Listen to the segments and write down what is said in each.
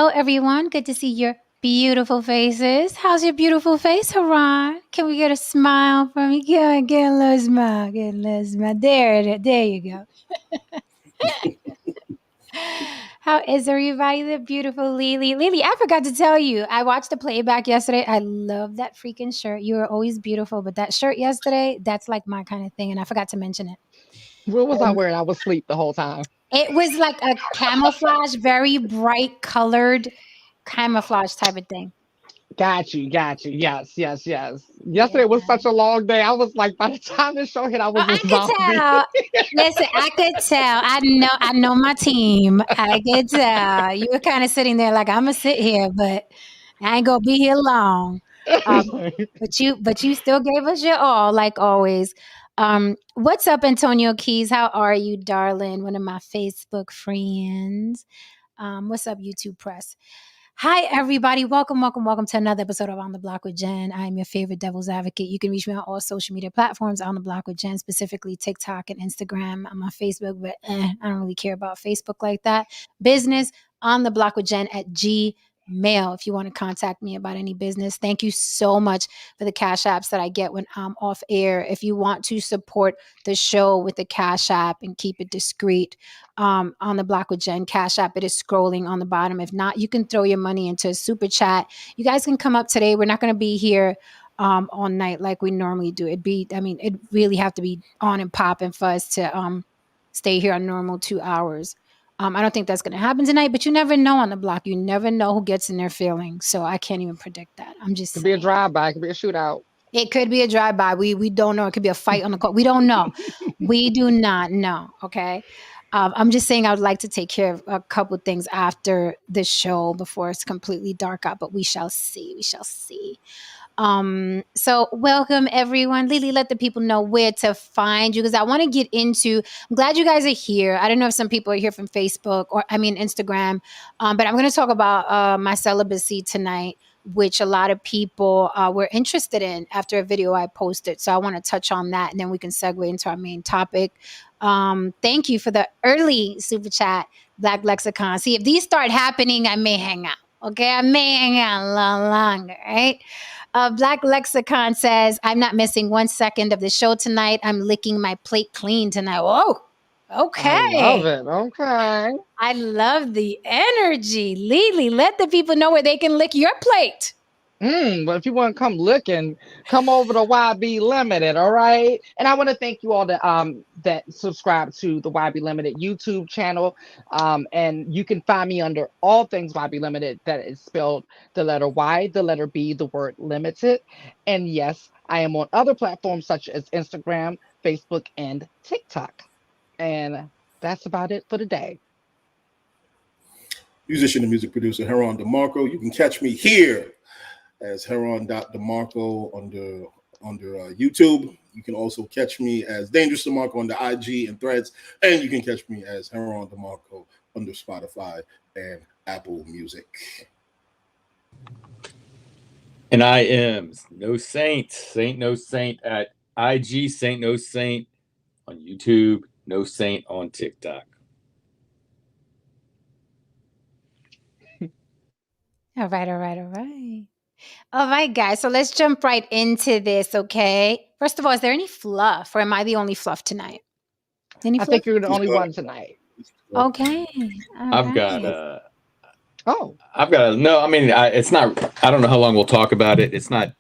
Hello, everyone. Good to see your beautiful faces. How's your beautiful face, Haran? Can we get a smile from you? Get a little smile. Get a little smile. There you go. How is everybody? The beautiful Lily. Lily, I forgot to tell you. I watched the playback yesterday. I love that freaking shirt. You are always beautiful, but that shirt yesterday, that's like my kind of thing, and I forgot to mention it. What was I wearing? I was asleep the whole time. It was like a camouflage, very bright colored camouflage type of thing. Got you. Yes, yes, yes. Yesterday was Yeah. such a long day. I was like, by the time the show hit, I Oh, was a I could zombie. tell. Listen, I could tell. I know my team. I could tell. You were kind of sitting there like I'm gonna sit here, but I ain't gonna be here long. Um, but you still gave us your all, like always. What's up, Antonio Keys? How are you, darling? One of my Facebook friends. What's up, YouTube press? Hi, everybody. Welcome to another episode of On the Block with Jen. I'm your favorite devil's advocate. You can reach me on all social media platforms on the block with Jen, specifically TikTok and Instagram. I'm on Facebook, but I don't really care about Facebook like that. Business on the block with Jen at Gmail. If you want to contact me about any business, thank you so much for the cash apps that I get when I'm off air. If you want to support the show with the cash app and keep it discreet, on the Block with Jen Cash App. It is scrolling on the bottom. If not, you can throw your money into a super chat. You guys can come up today. We're not going to be here all night like we normally do. It really have to be on and popping for us to stay here on normal 2 hours. I don't think that's going to happen tonight, but you never know on the block. You never know who gets in their feelings. So I can't even predict that. I'm just Could be a saying. drive-by. Could be a shootout. It could be a drive-by. We don't know. It could be a fight on the court. We don't know. We do not know. Okay. I'm just saying I would like to take care of a couple things after the show before it's completely dark out, but we shall see. We shall see. So welcome everyone. Lily, let the people know where to find you because I want to get into. I'm glad you guys are here. I don't know if some people are here from Facebook or Instagram, but I'm going to talk about my celibacy tonight, which a lot of people were interested in after a video I posted. So I want to touch on that, and then we can segue into our main topic. Thank you for the early super chat, Black Lexicon. See, if these start happening, I may hang out. Okay, I may hang out a little longer, right? Black Lexicon says, I'm not missing 1 second of the show tonight. I'm licking my plate clean tonight. Whoa. I love Okay. it. Okay. I love the energy. Lily, let the people know where they can lick your plate. But if you want to come looking, come over to YB Limited, all right? And I want to thank you all that subscribe to the YB Limited YouTube channel. And you can find me under all things YB Limited. That is spelled the letter Y, the letter B, the word limited. And yes, I am on other platforms such as Instagram, Facebook, and TikTok. And that's about it for today. Musician and music producer Heron DeMarco. You can catch me here as Heron.DeMarco under YouTube. You can also catch me as Dangerous DeMarco on the IG and Threads, and you can catch me as Heron DeMarco under Spotify and Apple Music. And I am No Saint, Saint No Saint at IG, Saint No Saint on YouTube, No Saint on TikTok. All right. All right, guys. So let's jump right into this, okay? First of all, is there any fluff, or am I the only fluff tonight? Any I fluff? think you're the only one tonight. Okay. All I've right. got Oh, I've got no. I mean, it's not. I don't know how long we'll talk about it. It's not.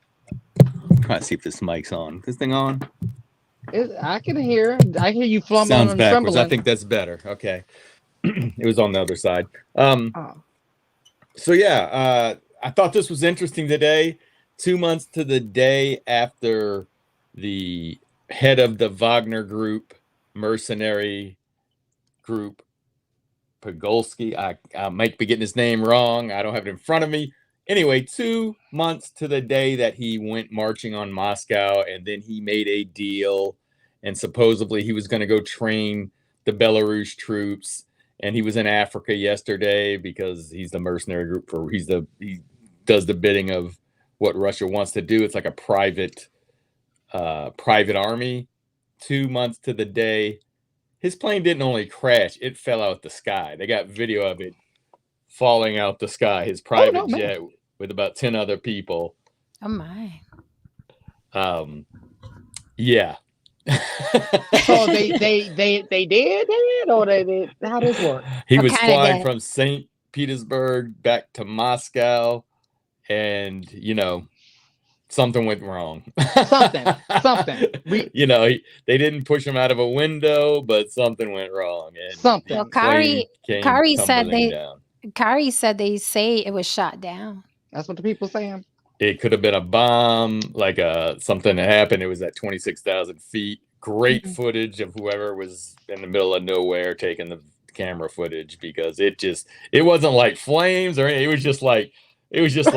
I'm trying to see if this mic's on. This thing on? I can hear. I hear you flumbling Sounds and backwards. trembling. I think that's better. Okay. It was on the other side. Oh. So yeah, I thought this was interesting today. 2 months to the day after the head of the Wagner Group, mercenary group, Pogolski. I might be getting his name wrong. I don't have it in front of me. Anyway, 2 months to the day that he went marching on Moscow, and then he made a deal, and supposedly he was going to go train the Belarus troops. And he was in Africa yesterday because he's the mercenary group he does the bidding of what Russia wants to do. It's like a private army. 2 months to the day, his plane didn't only crash, it fell out the sky. They got video of it falling out the sky. His private jet with about 10 other people. Oh my. Yeah. So they did, or they did? How does this work? He What was kind of flying dead? from St. Petersburg back to Moscow, and something went wrong. Something. They didn't push him out of a window, but something went wrong. And Something. Well, plane came Kari said tumbling down. Kari said they say it was shot down. That's what the people saying. It could have been a bomb, like something that happened. It was at 26,000 feet. Great footage of whoever was in the middle of nowhere taking the camera footage, because it wasn't like flames or anything. It was just like you just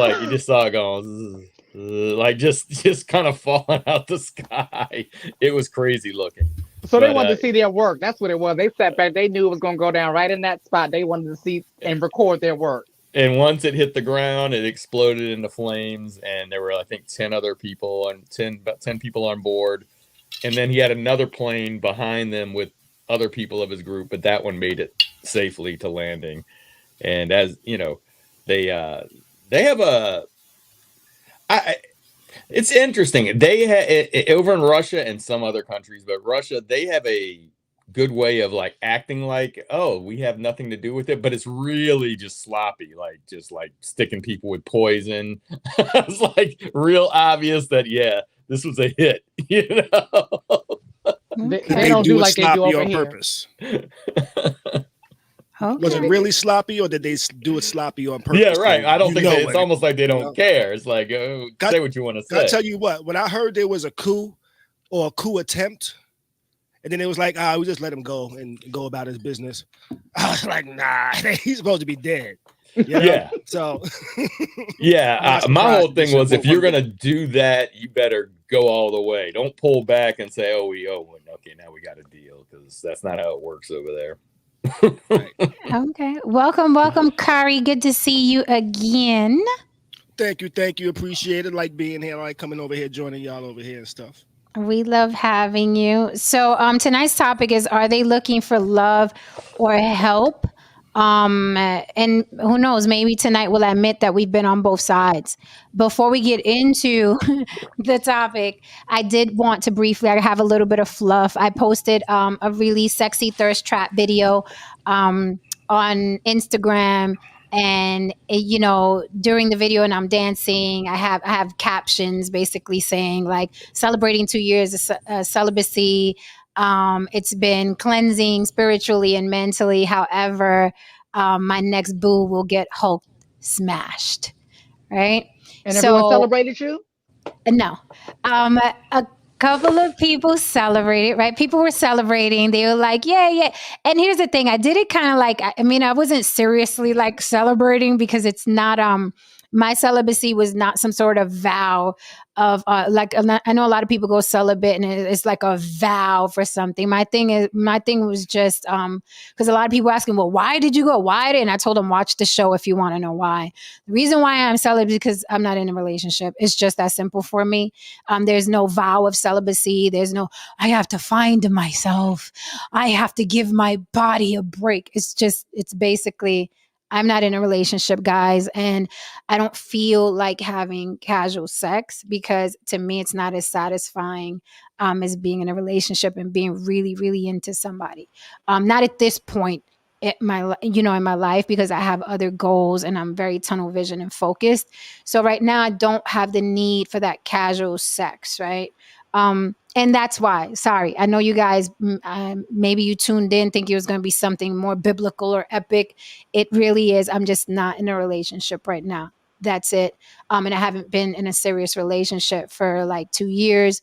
saw it going like just kind of falling out the sky. It was crazy looking. So they wanted to see their work. That's what it was. They sat back. They knew it was going to go down right in that spot. They wanted to see and record their work. And once it hit the ground, it exploded into flames, and there were, I think, 10 other people about 10 people on board. And then he had another plane behind them with other people of his group, but that one made it safely to landing. And as you know, they have it's interesting. They have over in Russia and some other countries, but Russia, they have a good way of like acting like, oh, we have nothing to do with it, but it's really just sloppy, like just like sticking people with poison. It's like real obvious that this was a hit, They don't do like they do over on here. Purpose. Okay. Was it really sloppy, or did they do it sloppy on purpose? Yeah, right. I don't think it's almost like they don't care. It's like, say what you want to say. I'll tell you what, when I heard there was a coup or a coup attempt, and then it was like, we just let him go and go about his business, I was like, nah, he's supposed to be dead. You know? Yeah. So, my whole thing was, if you're going to do that, you better go all the way. Don't pull back and say, okay, now we got a deal, because that's not how it works over there. Okay. Welcome, Kari. Good to see you again. Thank you. Appreciate it. Like being here, like coming over here, joining y'all over here and stuff. We love having you. So tonight's topic is, are they looking for love or help? And who knows, maybe tonight we'll admit that we've been on both sides. Before we get into the topic, I did want to briefly, I have a little bit of fluff. I posted a really sexy thirst trap video on Instagram. And during the video, and I'm dancing, I have captions basically saying like, celebrating 2 years of celibacy. It's been cleansing spiritually and mentally. However, my next boo will get Hulk smashed. Right. And everyone celebrated you? No. A couple of people celebrated, right? People were celebrating. They were like, yeah. And here's the thing. I did it kind of like, I wasn't seriously like celebrating, because it's not, my celibacy was not some sort of vow of like, I know a lot of people go celibate and it's like a vow for something. My thing was just, because a lot of people asking, well, why did you go? And I told them, watch the show if you want to know why. The reason why I'm celibate is because I'm not in a relationship. It's just that simple for me. There's no vow of celibacy. There's no, I have to find myself. I have to give my body a break. It's basically, I'm not in a relationship, guys, and I don't feel like having casual sex, because to me, it's not as satisfying as being in a relationship and being really, really into somebody. Not at this point in my life, because I have other goals and I'm very tunnel vision and focused. So right now, I don't have the need for that casual sex, right? And that's why, sorry, I know you guys, maybe you tuned in thinking it was going to be something more biblical or epic. It really is. I'm just not in a relationship right now. That's it. And I haven't been in a serious relationship for like 2 years,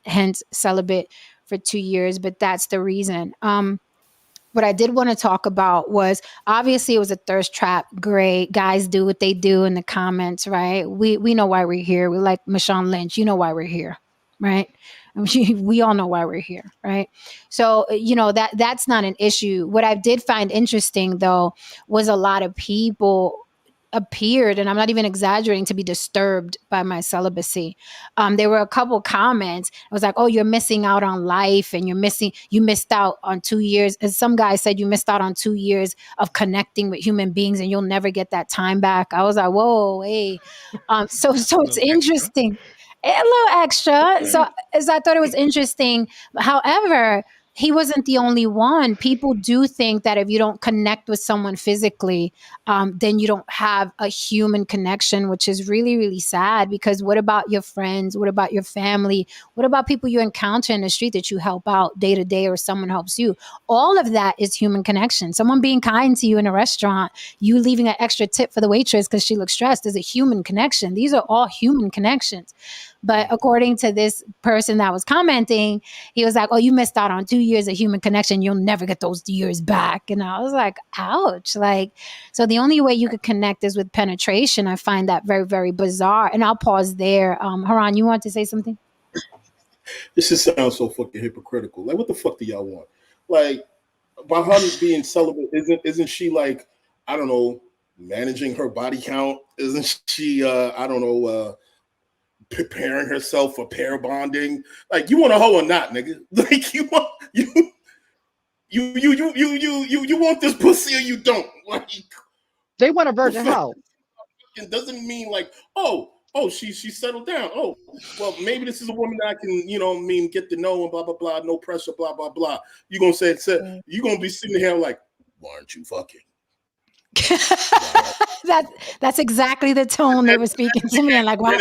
hence celibate for 2 years. But that's the reason. What I did want to talk about was, obviously it was a thirst trap. Great. Guys do what they do in the comments, right? We know why we're here. We like Marshawn Lynch. You know why we're here, right? We all know why we're here, right? So, that's not an issue. What I did find interesting, though, was a lot of people appeared, and I'm not even exaggerating, to be disturbed by my celibacy. There were a couple comments. I was like, "Oh, you're missing out on life, and you missed out on 2 years." And some guy said, "You missed out on 2 years of connecting with human beings, and you'll never get that time back." I was like, "Whoa, hey." So it's interesting. A little extra. So as I thought it was interesting. However, he wasn't the only one. People do think that if you don't connect with someone physically, then you don't have a human connection, which is really, really sad. Because what about your friends? What about your family? What about people you encounter in the street that you help out day to day, or someone helps you? All of that is human connection. Someone being kind to you in a restaurant, you leaving an extra tip for the waitress because she looks stressed, is a human connection. These are all human connections. But according to this person that was commenting, he was like, "Oh, you missed out on 2 years of human connection. You'll never get those years back." And I was like, ouch. Like, so the only way you could connect is with penetration. I find that very, very bizarre. And I'll pause there. Haran, you want to say something? This just sounds so fucking hypocritical. Like, what the fuck do y'all want? Like, by her being celibate, isn't she like, I don't know, managing her body count? Isn't she, I don't know, preparing herself for pair bonding? Like, you want a hoe or not, nigga? Like, you want you want this pussy or you don't? Like, They want a virgin hoe. it doesn't mean like, oh, she settled down. Oh, well, maybe this is a woman that I can, get to know and blah blah blah, no pressure, blah blah blah. You gonna say you gonna be sitting here like, why aren't you fucking? That's exactly the tone they were speaking to me. And like, why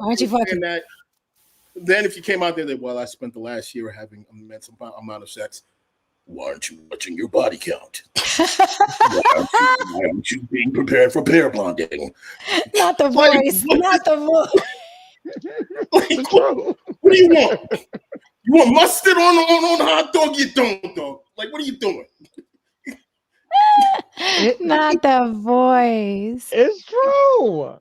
aren't you fucking? Then if you came out there that, well, I spent the last year having an immense amount of sex, why aren't you watching your body count? Why aren't you being prepared for pair bonding? Not the voice. Not the voice. Like, what do you want? You want mustard on the hot dog? You don't, dog. Like, what are you doing? Not the voice. It's true.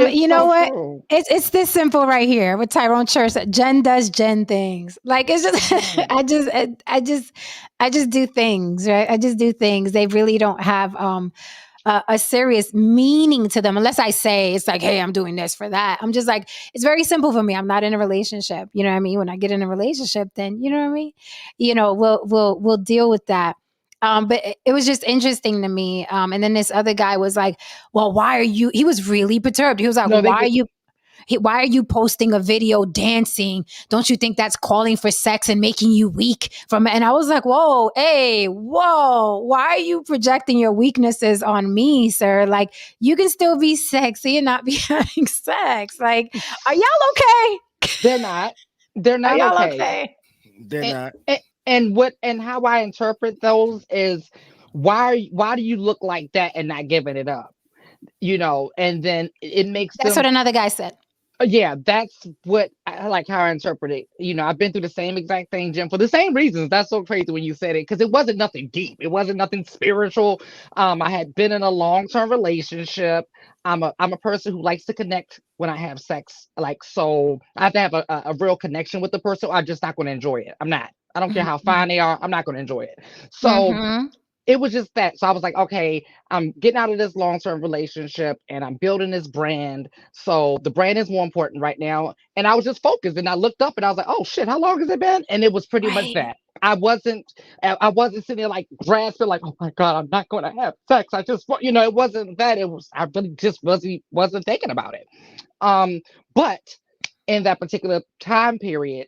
You know what? It's this simple right here with Tyrone Church. Jen does Jen things. Like, it's just I just do things, right? I just do things. They really don't have a serious meaning to them, unless I say it's like, hey, I'm doing this for that. I'm just like, it's very simple for me. I'm not in a relationship. You know what I mean? When I get in a relationship, then you know what I mean? We'll deal with that. But it was just interesting to me. And then this other guy was like, well, why are you, he was really perturbed. He was like, why are you posting a video dancing? Don't you think that's calling for sex and making you weak and I was like, whoa, why are you projecting your weaknesses on me, sir? Like, you can still be sexy and not be having sex. Like, are y'all okay? They're not. They're not okay. They're not. And how I interpret those is, why do you look like that and not giving it up? And then it makes that's what another guy said. Yeah, that's what I like how I interpret it. I've been through the same exact thing, Jim, for the same reasons. That's so crazy when you said it, because it wasn't nothing deep. It wasn't nothing spiritual. I had been in a long-term relationship. I'm a person who likes to connect when I have sex. Like, so I have to have a real connection with the person. I'm just not going to enjoy it. I'm not. I don't care how fine they are. I'm not going to enjoy it. So it was just that. So I was like, okay, I'm getting out of this long-term relationship and I'm building this brand. So the brand is more important right now. And I was just focused, and I looked up and I was like, oh shit, how long has it been? And it was pretty much that. I wasn't sitting there like grasping, like, oh my God, I'm not going to have sex. I just, it wasn't that. It was, I really just wasn't thinking about it. But in that particular time period,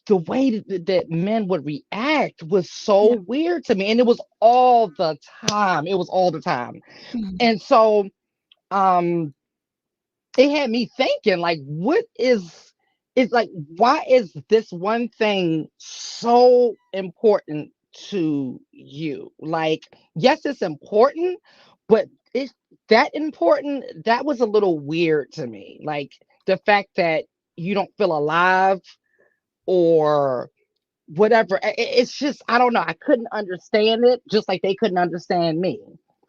the way that men would react was so weird to me. And it was all the time. And so it had me thinking, like, why is this one thing so important to you? Like, yes, it's important, but it's that important. That was a little weird to me. Like, the fact that you don't feel alive, or whatever. It's just, I don't know. I couldn't understand it, just like they couldn't understand me.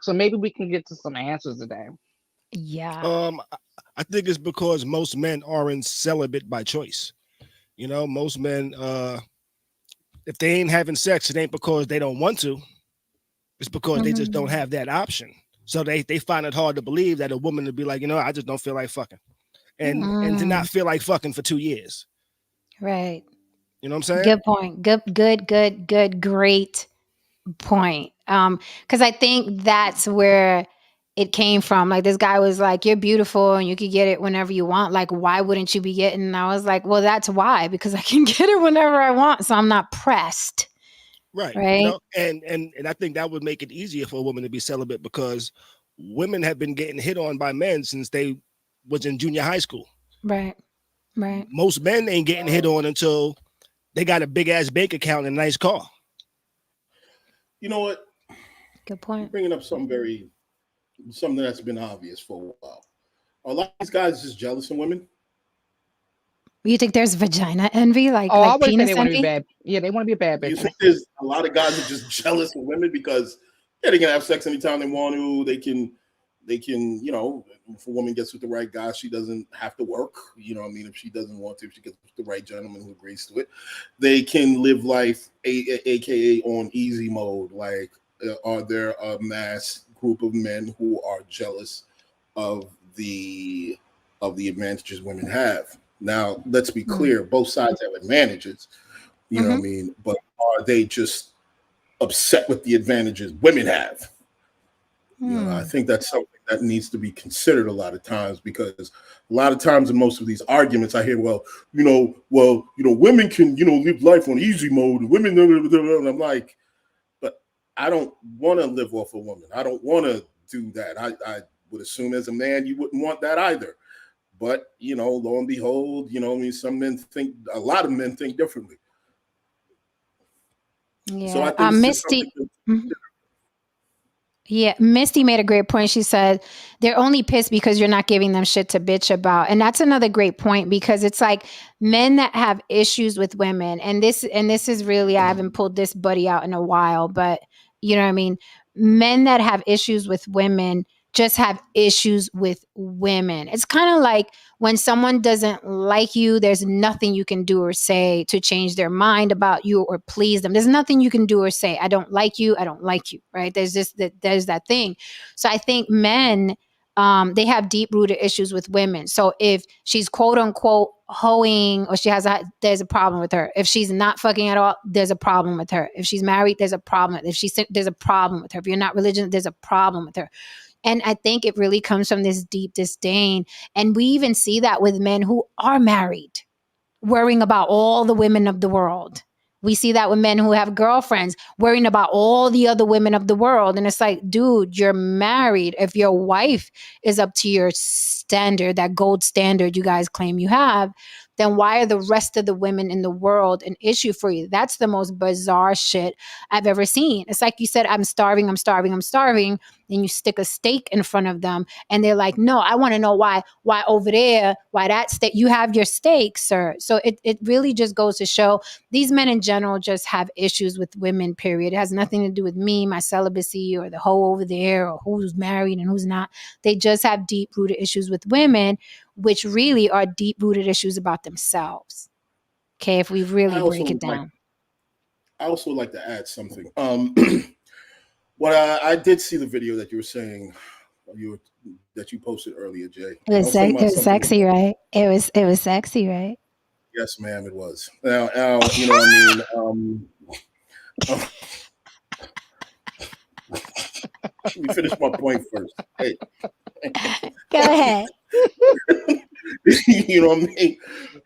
So maybe we can get to some answers today. Yeah. I think it's because most men aren't celibate by choice. Most men, if they ain't having sex, it ain't because they don't want to. It's because they just don't have that option. So they find it hard to believe that a woman would be like, I just don't feel like fucking, and to not feel like fucking for 2 years. Right. You know what I'm saying? Good point. Good. Great point. Because I think that's where it came from. Like, this guy was like, "You're beautiful and you could get it whenever you want. Like, why wouldn't you be getting?" And I was like, "Well, that's why, because I can get it whenever I want, so I'm not pressed." Right. Right. And I think that would make it easier for a woman to be celibate, because women have been getting hit on by men since they was in junior high school. Right. Most men ain't getting hit on until they got a big ass bank account and a nice car. You know what? Good point. You're bringing up something that's been obvious for a while. Are a lot of these guys just jealous of women? You think there's vagina envy, like I would say penis they want to envy? be bad. Yeah, they want to be a bad You bitch. think there's a lot of guys that are just jealous of women because they can have sex anytime they want to. They can, if a woman gets with the right guy, she doesn't have to work. You know what I mean? If she doesn't want to, if she gets with the right gentleman who agrees to it, they can live life, aka on easy mode. Like, are there a mass group of men who are jealous of the advantages women have? Now, let's be clear, both sides have advantages, you know what I mean? But are they just upset with the advantages women have? I think that's something that needs to be considered a lot of times, because a lot of times in most of these arguments I hear, women can, live life on easy mode. Women, and I'm like, but I don't want to live off a woman. I don't want to do that. I would assume as a man, you wouldn't want that either. But, lo and behold, a lot of men think differently. Yeah. So I think Misty. Yeah, Misty made a great point. She said they're only pissed because you're not giving them shit to bitch about. And that's another great point, because it's like men that have issues with women, and this is really, I haven't pulled this buddy out in a while, but you know what I mean? Men that have issues with women just have issues with women. It's kind of like when someone doesn't like you, there's nothing you can do or say to change their mind about you or please them. There's nothing you can do or say. I don't like you, right? There's that thing. So I think men, they have deep rooted issues with women. So if she's quote unquote hoeing, or there's a problem with her. If she's not fucking at all, there's a problem with her. If she's married, there's a problem. If she's sick, there's a problem with her. If you're not religious, there's a problem with her. And I think it really comes from this deep disdain. And we even see that with men who are married, worrying about all the women of the world. We see that with men who have girlfriends, worrying about all the other women of the world. And it's like, dude, you're married. If your wife is up to your standard, that gold standard you guys claim you have, then why are the rest of the women in the world an issue for you? That's the most bizarre shit I've ever seen. It's like you said, I'm starving. Then you stick a steak in front of them and they're like, no, I want to know why over there, why that steak, you have your steak, sir. So it really just goes to show these men in general just have issues with women, period. It has nothing to do with me, my celibacy, or the hoe over there, or who's married and who's not. They just have deep-rooted issues with women, which really are deep-rooted issues about themselves. Okay, if we really break it down. I also like to add something. What I did see the video that you were saying that you posted earlier, Jay. It was sexy, right? It was sexy, right? Yes, ma'am, it was. Now, you know what I mean? Let me finish my point first. Hey. Go ahead. You know what I mean?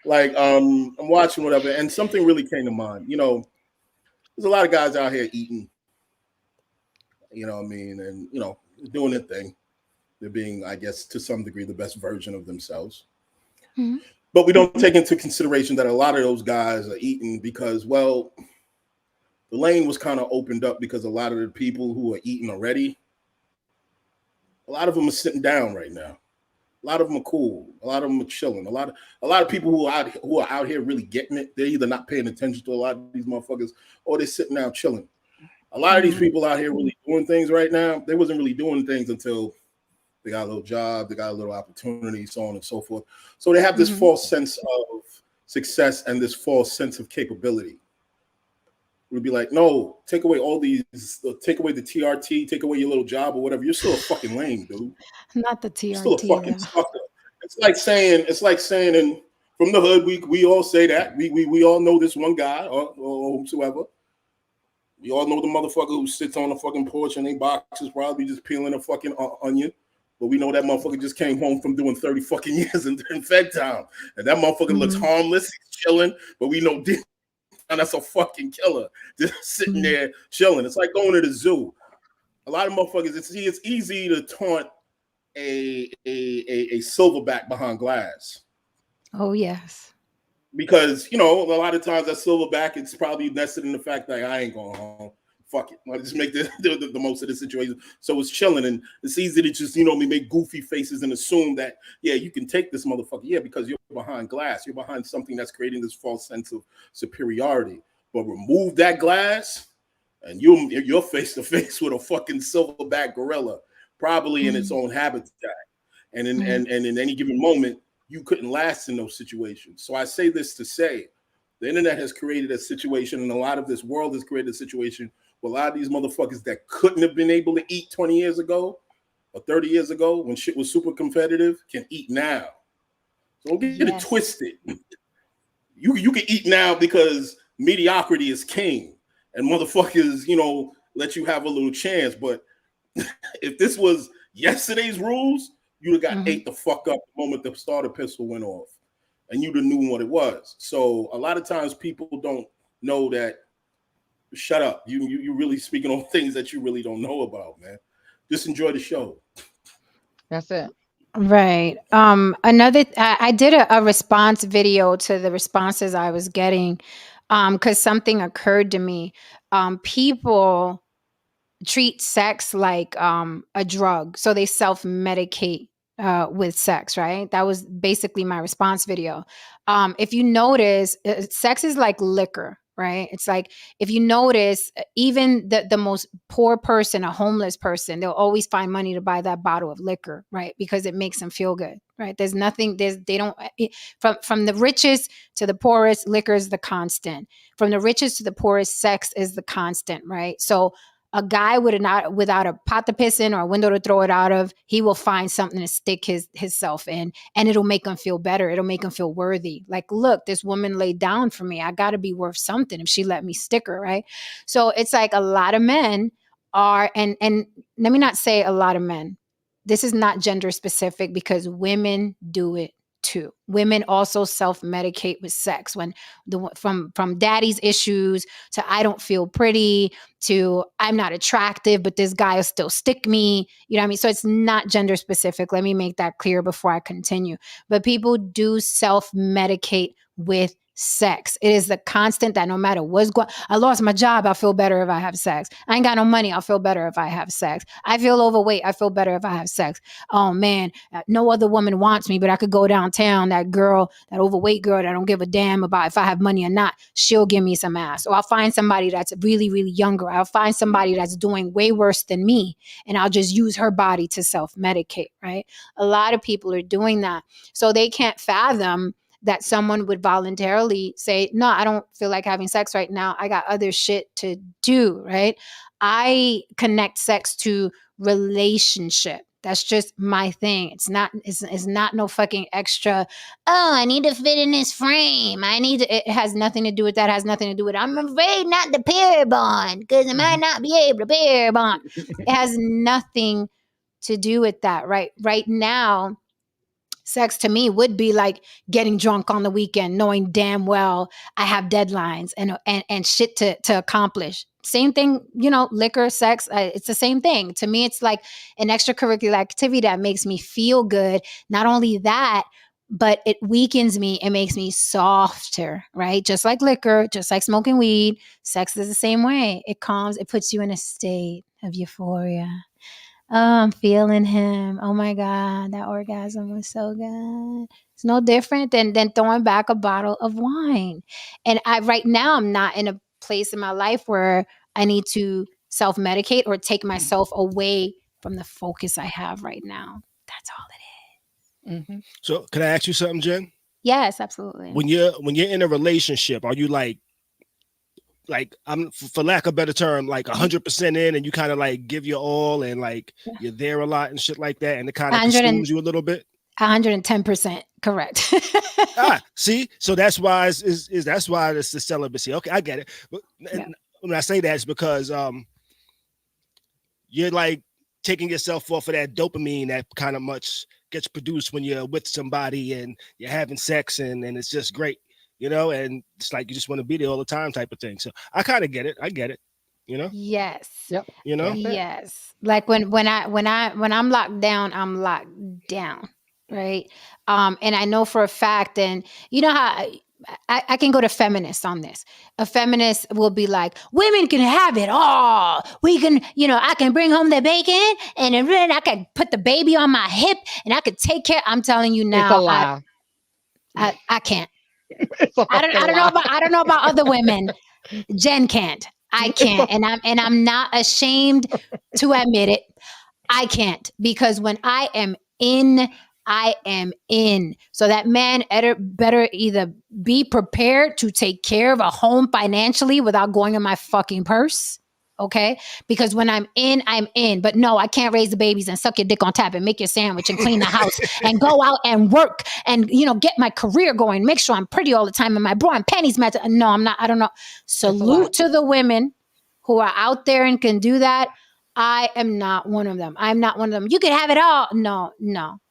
Like, I'm watching whatever, and something really came to mind. There's a lot of guys out here eating, you know what I mean, and, doing their thing. They're being, I guess, to some degree, the best version of themselves. Mm-hmm. But we don't take into consideration that a lot of those guys are eating because, well, the lane was kind of opened up because a lot of the people who are eating already, a lot of them are sitting down right now. A lot of them are cool. A lot of them are chilling. A lot of people who are out here really getting it, they're either not paying attention to a lot of these motherfuckers or they're sitting down chilling. A lot of these people out here really doing things right now, they wasn't really doing things until they got a little job, they got a little opportunity, so on and so forth. So they have this false sense of success and this false sense of capability. would be like, no, take away all these, take away the TRT, take away your little job or whatever. You're still a fucking lame, dude. Not the You're still a TRT fucking though. sucker. It's like saying, and from the hood, we all say that. We all know this one guy or whosoever. We all know the motherfucker who sits on the fucking porch and they boxes probably just peeling a fucking onion. But we know that motherfucker just came home from doing 30 fucking years in Fed Town. And that motherfucker looks harmless, he's chilling, but we know deep down that's a fucking killer. Just sitting there chilling. It's like going to the zoo. A lot of motherfuckers, it's easy to taunt a silverback behind glass. Oh yes. Because, you know, a lot of times that silverback, it's probably nested in the fact that I ain't going home. Fuck it. I'll just make the most of the situation. So it's chilling, and it's easy to just, you know, make goofy faces and assume that, yeah, you can take this motherfucker. Yeah, because you're behind glass. You're behind something that's creating this false sense of superiority. But remove that glass, and you're face to face with a fucking silverback gorilla, probably in its own habitat. And in any given moment, you couldn't last in those situations. So I say this to say, the internet has created a situation, and a lot of this world has created a situation where a lot of these motherfuckers that couldn't have been able to eat 20 years ago or 30 years ago when shit was super competitive can eat now. So don't get it twisted. You can eat now because mediocrity is king, and motherfuckers, you know, let you have a little chance. But if this was yesterday's rules, you'd have got ate the fuck up the moment the starter pistol went off, and you'd have knew what it was. So a lot of times people don't know that. Shut up. You really speaking on things that you really don't know about, man. Just enjoy the show. That's it. Right. I did a response video to the responses I was getting, because something occurred to me. People treat sex like a drug, so they self-medicate with sex, right? That was basically my response video. If you notice, sex is like liquor, right? It's like, if you notice, even the most poor person, a homeless person, they'll always find money to buy that bottle of liquor, right? Because it makes them feel good, right? There's nothing, they don't, from the richest to the poorest, liquor is the constant. From the richest to the poorest, sex is the constant, right? So a guy without a pot to piss in or a window to throw it out of, he will find something to stick his self in, and it'll make him feel better. It'll make him feel worthy. Like, look, this woman laid down for me. I got to be worth something if she let me stick her, right? So it's like a lot of men are, and let me not say a lot of men. This is not gender specific, because women do it too. Women also self-medicate with sex, when from daddy's issues to I don't feel pretty to I'm not attractive, but this guy will still stick me. You know what I mean? So it's not gender specific. Let me make that clear before I continue. But people do self-medicate with sex. It is the constant that no matter what's going, I lost my job, I feel better if I have sex. I ain't got no money, I'll feel better if I have sex. I feel overweight, I feel better if I have sex. Oh man, no other woman wants me, but I could go downtown, that girl, that overweight girl that I don't give a damn about if I have money or not, she'll give me some ass. Or I'll find somebody that's really, really younger. I'll find somebody that's doing way worse than me, and I'll just use her body to self-medicate, right? A lot of people are doing that. So they can't fathom that someone would voluntarily say, no, I don't feel like having sex right now. I got other shit to do, right? I connect sex to relationship. That's just my thing. It's not no fucking extra, oh, I need to fit in this frame. It has nothing to do with that. It has nothing to do with, I'm afraid not to pair bond because I might not be able to pair bond. It has nothing to do with that, right? Right now, sex to me would be like getting drunk on the weekend, knowing damn well I have deadlines and shit to accomplish. Same thing, you know, liquor, sex, it's the same thing. To me, it's like an extracurricular activity that makes me feel good. Not only that, but it weakens me. It makes me softer, right? Just like liquor, just like smoking weed, sex is the same way. It calms, it puts you in a state of euphoria. Oh, I'm feeling him. Oh my God, that orgasm was so good. It's no different than throwing back a bottle of wine. And right now, I'm not in a place in my life where I need to self-medicate or take myself away from the focus I have right now. That's all it is. Mm-hmm. So can I ask you something, Jen? Yes, absolutely. When you're in a relationship, are you like like I'm for lack of a better term, like 100% in, and you kind of like give your all, and like you're there a lot and shit like that, and it kind of 100 and- consumes you a little bit. 110% correct. See, so that's why is that's why it's the celibacy. Okay, I get it. But when I say that, it's because you're like taking yourself off of that dopamine that kind of much gets produced when you're with somebody and you're having sex and it's just great, you know, and it's like you just want to be there all the time type of thing. So I kind of get it. I get it, you know? Yes. Yep. You know? Yes. Like when I'm locked down, I'm locked down. Right. And I know for a fact, and you know how I can go to feminists on this. A feminist will be like, women can have it all. We can, you know, I can bring home the bacon and then I can put the baby on my hip and I could take care. I'm telling you It's a now, lie. I can't. It's a I don't know about other women. Jen can't. I can't. And I'm not ashamed to admit it. I can't, because when I am in, I am in. So that man better either be prepared to take care of a home financially without going in my fucking purse. Okay. Because when I'm in, I'm in. But no, I can't raise the babies and suck your dick on tap and make your sandwich and clean the house and go out and work and, you know, get my career going. Make sure I'm pretty all the time and my bra and panties match. No, I'm not. I don't know. Salute to the women who are out there and can do that. I am not one of them. I'm not one of them. You can have it all. No.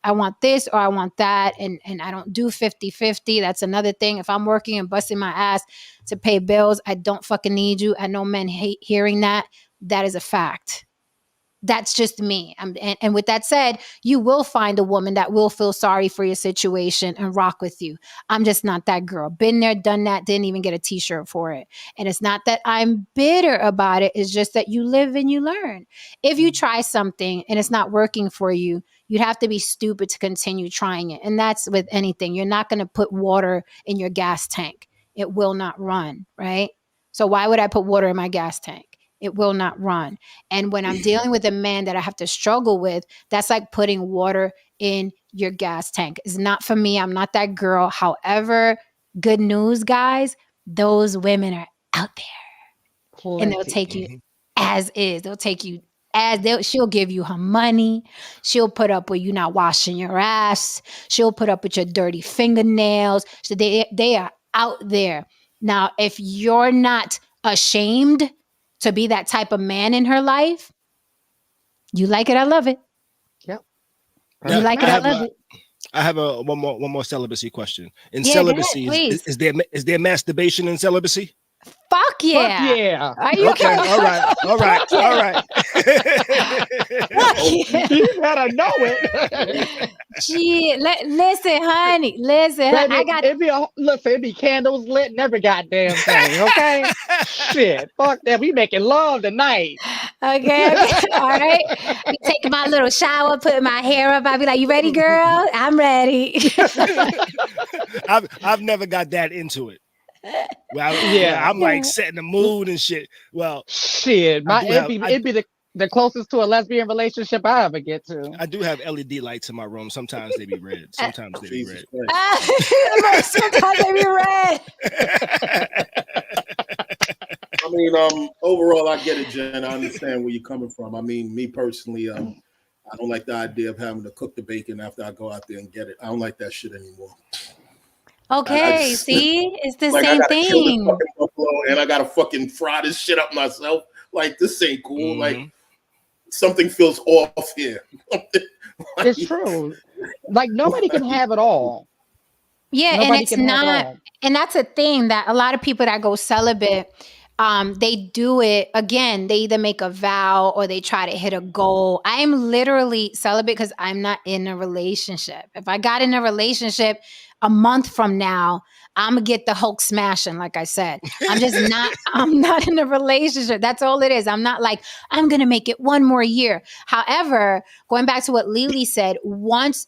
I want this or I want that. And I don't do 50-50. That's another thing. If I'm working and busting my ass to pay bills, I don't fucking need you. I know men hate hearing that. That is a fact. That's just me. And with that said, you will find a woman that will feel sorry for your situation and rock with you. I'm just not that girl. Been there, done that, didn't even get a t-shirt for it. And it's not that I'm bitter about it. It's just that you live and you learn. If you try something and it's not working for you, you'd have to be stupid to continue trying it. And that's with anything. You're not going to put water in your gas tank. It will not run, right? So why would I put water in my gas tank? It will not run. And when I'm dealing with a man that I have to struggle with, that's like putting water in your gas tank. It's not for me. I'm not that girl. However, good news, guys, those women are out there. And they'll take you as is. They'll take you she'll give you her money. She'll put up with you not washing your ass. She'll put up with your dirty fingernails. So they are out there. Now, if you're not ashamed to be that type of man in her life, you like it, I love it. Yep. You like it, I love it. I have one more celibacy question. In Yeah, celibacy, go ahead, is there masterbation in celibacy? Fuck yeah. Fuck yeah. Are you Okay, all right. Fuck yeah. You better know it. Shit. Listen, honey. Baby, I got it'd be candles lit and every goddamn thing, okay? Shit. Fuck that. We making love tonight. okay. All right. Be taking my little shower, putting my hair up. I'll be like, you ready, girl? I'm ready. I've never got that into it. Well, Yeah. I'm like setting the mood and shit. Well, Shit. It'd be the closest to a lesbian relationship I ever get to. I do have LED lights in my room. Sometimes they be red. Sometimes they be red. Sometimes they be red. I mean, overall, I get it, Jen. I understand where you're coming from. I mean, me personally, I don't like the idea of having to cook the bacon after I go out there and get it. I don't like that shit anymore. Okay, see? It's the Like, same I gotta kill this thing. fucking buffalo and I gotta fucking fry this shit up myself. Like, this ain't cool. Like, something feels off here. It's true. Like, nobody can have it all. Yeah, Nobody and it's can have it not, all. and that's a thing that a lot of people that go celibate, they do it again. They either make a vow or they try to hit a goal. I'm literally celibate because I'm not in a relationship. If I got in a relationship a month from now, I'm gonna get the Hulk smashing, like I said. I'm not in a relationship. That's all it is. I'm not like, I'm gonna make it one more year. However, going back to what Lily said, once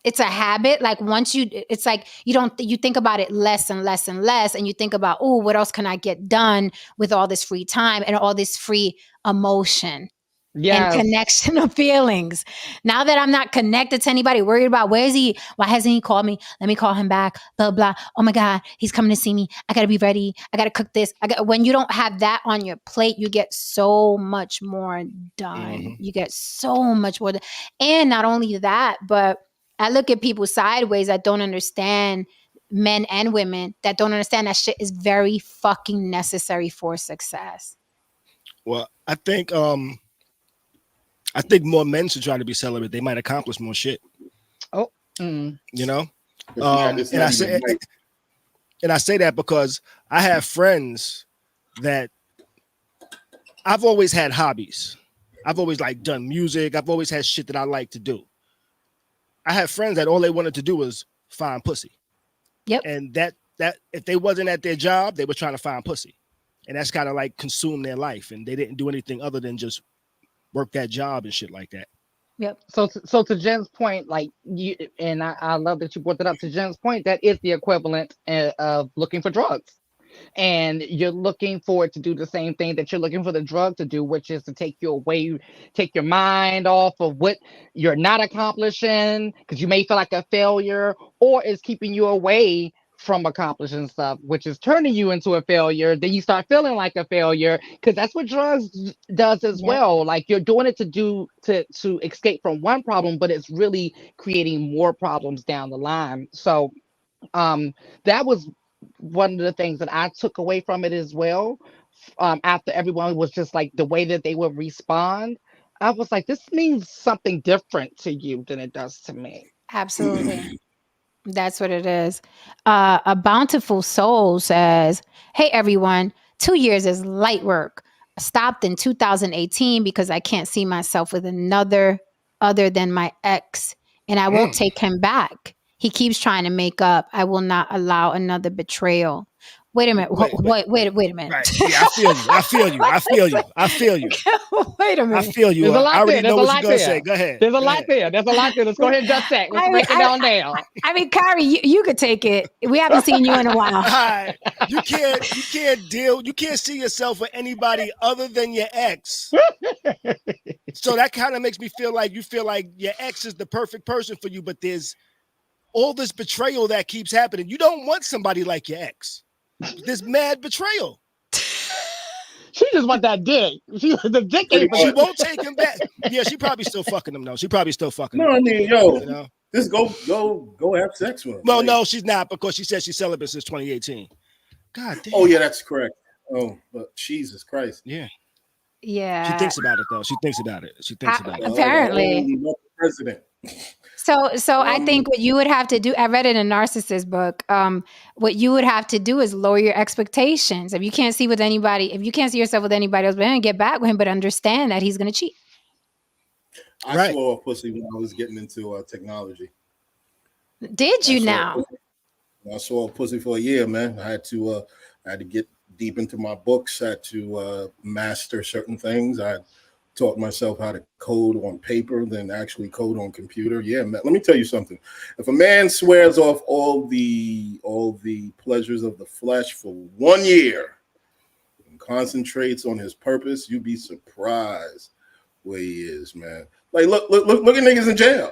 it's a habit, like it's like you think about it less and less and less, and you think about, oh, what else can I get done with all this free time and all this free emotion? and Yes. connection of feelings. Now that I'm not connected to anybody, worried about where is he? Why hasn't he called me? Let me call him back. Blah blah. Oh my God, he's coming to see me. I gotta be ready. I gotta cook this. When you don't have that on your plate, you get so much more done. Mhm. You get so much more. And not only that, but I look at people sideways that don't understand, men and women that don't understand that shit is very fucking necessary for success. Well, I think more men should try to be celibate. They might accomplish more shit. Oh. Mm. You know. It's not even right. And I say that because I have friends that I've always had hobbies. I've always like done music. I've always had shit that I like to do. I have friends that all they wanted to do was find pussy. Yep. And that if they wasn't at their job, they were trying to find pussy. And that's kind of like consumed their life. And they didn't do anything other than just work that job and shit like that. Yep. So to Jen's point, like you, and I love that you brought that up. To Jen's point, that is the equivalent of looking for drugs. And you're looking for it to do the same thing that you're looking for the drug to do, which is to take you away, take your mind off of what you're not accomplishing, because you may feel like a failure, or it's keeping you away from accomplishing stuff, which is turning you into a failure. Then you start feeling like a failure, because that's what drugs does as well. Like you're doing it to escape from one problem, but it's really creating more problems down the line. So that was one of the things that I took away from it as well. After everyone was just like the way that they would respond, I was like, this means something different to you than it does to me. Absolutely. That's what it is. A bountiful soul says, "Hey everyone, 2 years is light work. I stopped in 2018 because I can't see myself with another other than my ex, and I won't take him back. He keeps trying to make up. I will not allow another betrayal." Wait a minute. Wait a minute. Right. Yeah, I feel you. I feel you. Wait a I minute. feel you. There's a lot I already there. know There's a what lot you're gonna there. say. Go ahead. There's a Go lot ahead. there. There's a lot there. Let's go ahead and dissect. Let's break it down now. I mean, Kari, you could take it. We haven't seen you in a while. All right. You can't see yourself with anybody other than your ex. So that kind of makes me feel like you feel like your ex is the perfect person for you, but there's all this betrayal that keeps happening. You don't want somebody like your ex. There's mad betrayal. She just want that dick. The dick ain't. She won't take him back. Yeah, she probably still fucking him though. She probably still fucking him. No, I mean, yo, You know? just go have sex with him. Well, Like, no, she's not, because she said she's celibate since 2018. God damn. Oh yeah, that's correct. Oh, but Jesus Christ. Yeah. Yeah. She thinks about it though. She thinks about it. Apparently. President. So I think what you would have to do, I read it in a narcissist book. What you would have to do is lower your expectations. If you can't see yourself with anybody else, then get back with him, but understand that he's going to cheat. I swore off pussy when I was getting into technology. Did you now? I swore off pussy for a year, man. I had to get deep into my books. I had to master certain things. I taught myself how to code on paper than actually code on computer. Yeah, man. Let me tell you something. If a man swears off all the pleasures of the flesh for 1 year and concentrates on his purpose, you'd be surprised where he is, man. Like look at niggas in jail.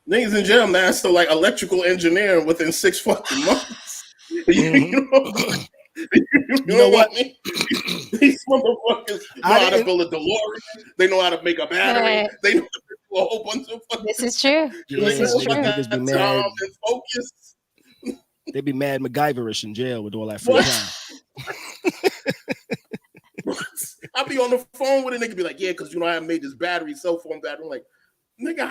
Niggas in jail master like electrical engineering within 6 fucking months. Mm-hmm. You know what? These motherfuckers know how to build a DeLorean. They know how to make a battery. They know how to do a whole bunch of fucking. This is true. Niggas be mad. Focus. They be mad MacGyverish in jail with all that free time. I'll be on the phone with a nigga, be like, yeah, because I made this battery, cell phone battery. I'm like, nigga,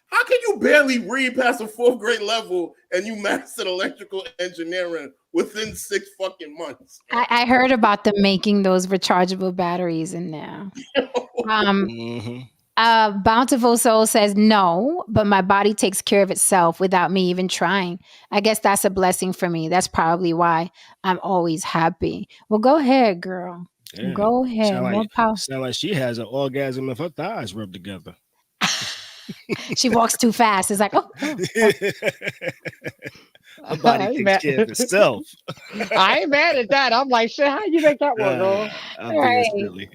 how can you barely read past the 4th grade level and you mastered electrical engineering within 6 fucking months? I heard about them making those rechargeable batteries in there. Bountiful Soul says, no, but my body takes care of itself without me even trying. I guess that's a blessing for me. That's probably why I'm always happy. Well, go ahead, girl. Yeah. Go ahead. Sound like she has an orgasm if her thighs rub together. She walks too fast. It's like, oh. Her body takes care of itself. I ain't mad at that. I'm like, shit, how you make that work, girl? Right.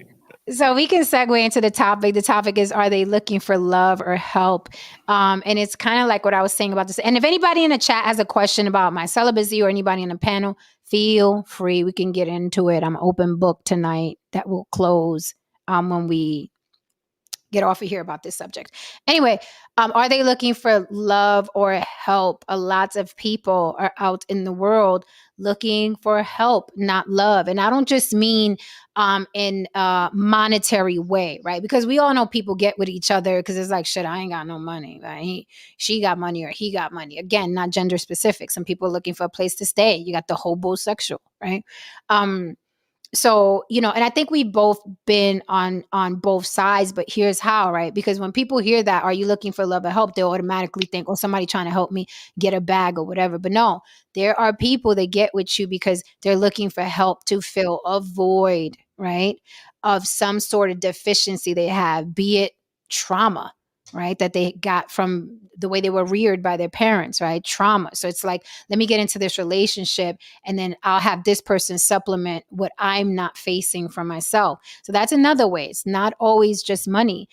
So we can segue into the topic. The topic is, are they looking for love or help? And it's kind of like what I was saying about this. And if anybody in the chat has a question about my celibacy or anybody in the panel, feel free. We can get into it. I'm open book tonight. That will close when we get off of here about this subject. Anyway, are they looking for love or help? Lots of people are out in the world looking for help, not love. And I don't just mean in a monetary way, right? Because we all know people get with each other because it's like, shit, I ain't got no money. Right? She got money or he got money. Again, not gender specific. Some people are looking for a place to stay. You got the hobosexual, right? So, and I think we've both been on both sides, but here's how, right? Because when people hear that, are you looking for love or help? They'll automatically think, oh, somebody trying to help me get a bag or whatever. But no, there are people that get with you because they're looking for help to fill a void, right? Of some sort of deficiency they have, be it trauma, right? That they got from the way they were reared by their parents, right? Trauma. So it's like, let me get into this relationship and then I'll have this person supplement what I'm not facing for myself. So that's another way. It's not always just money.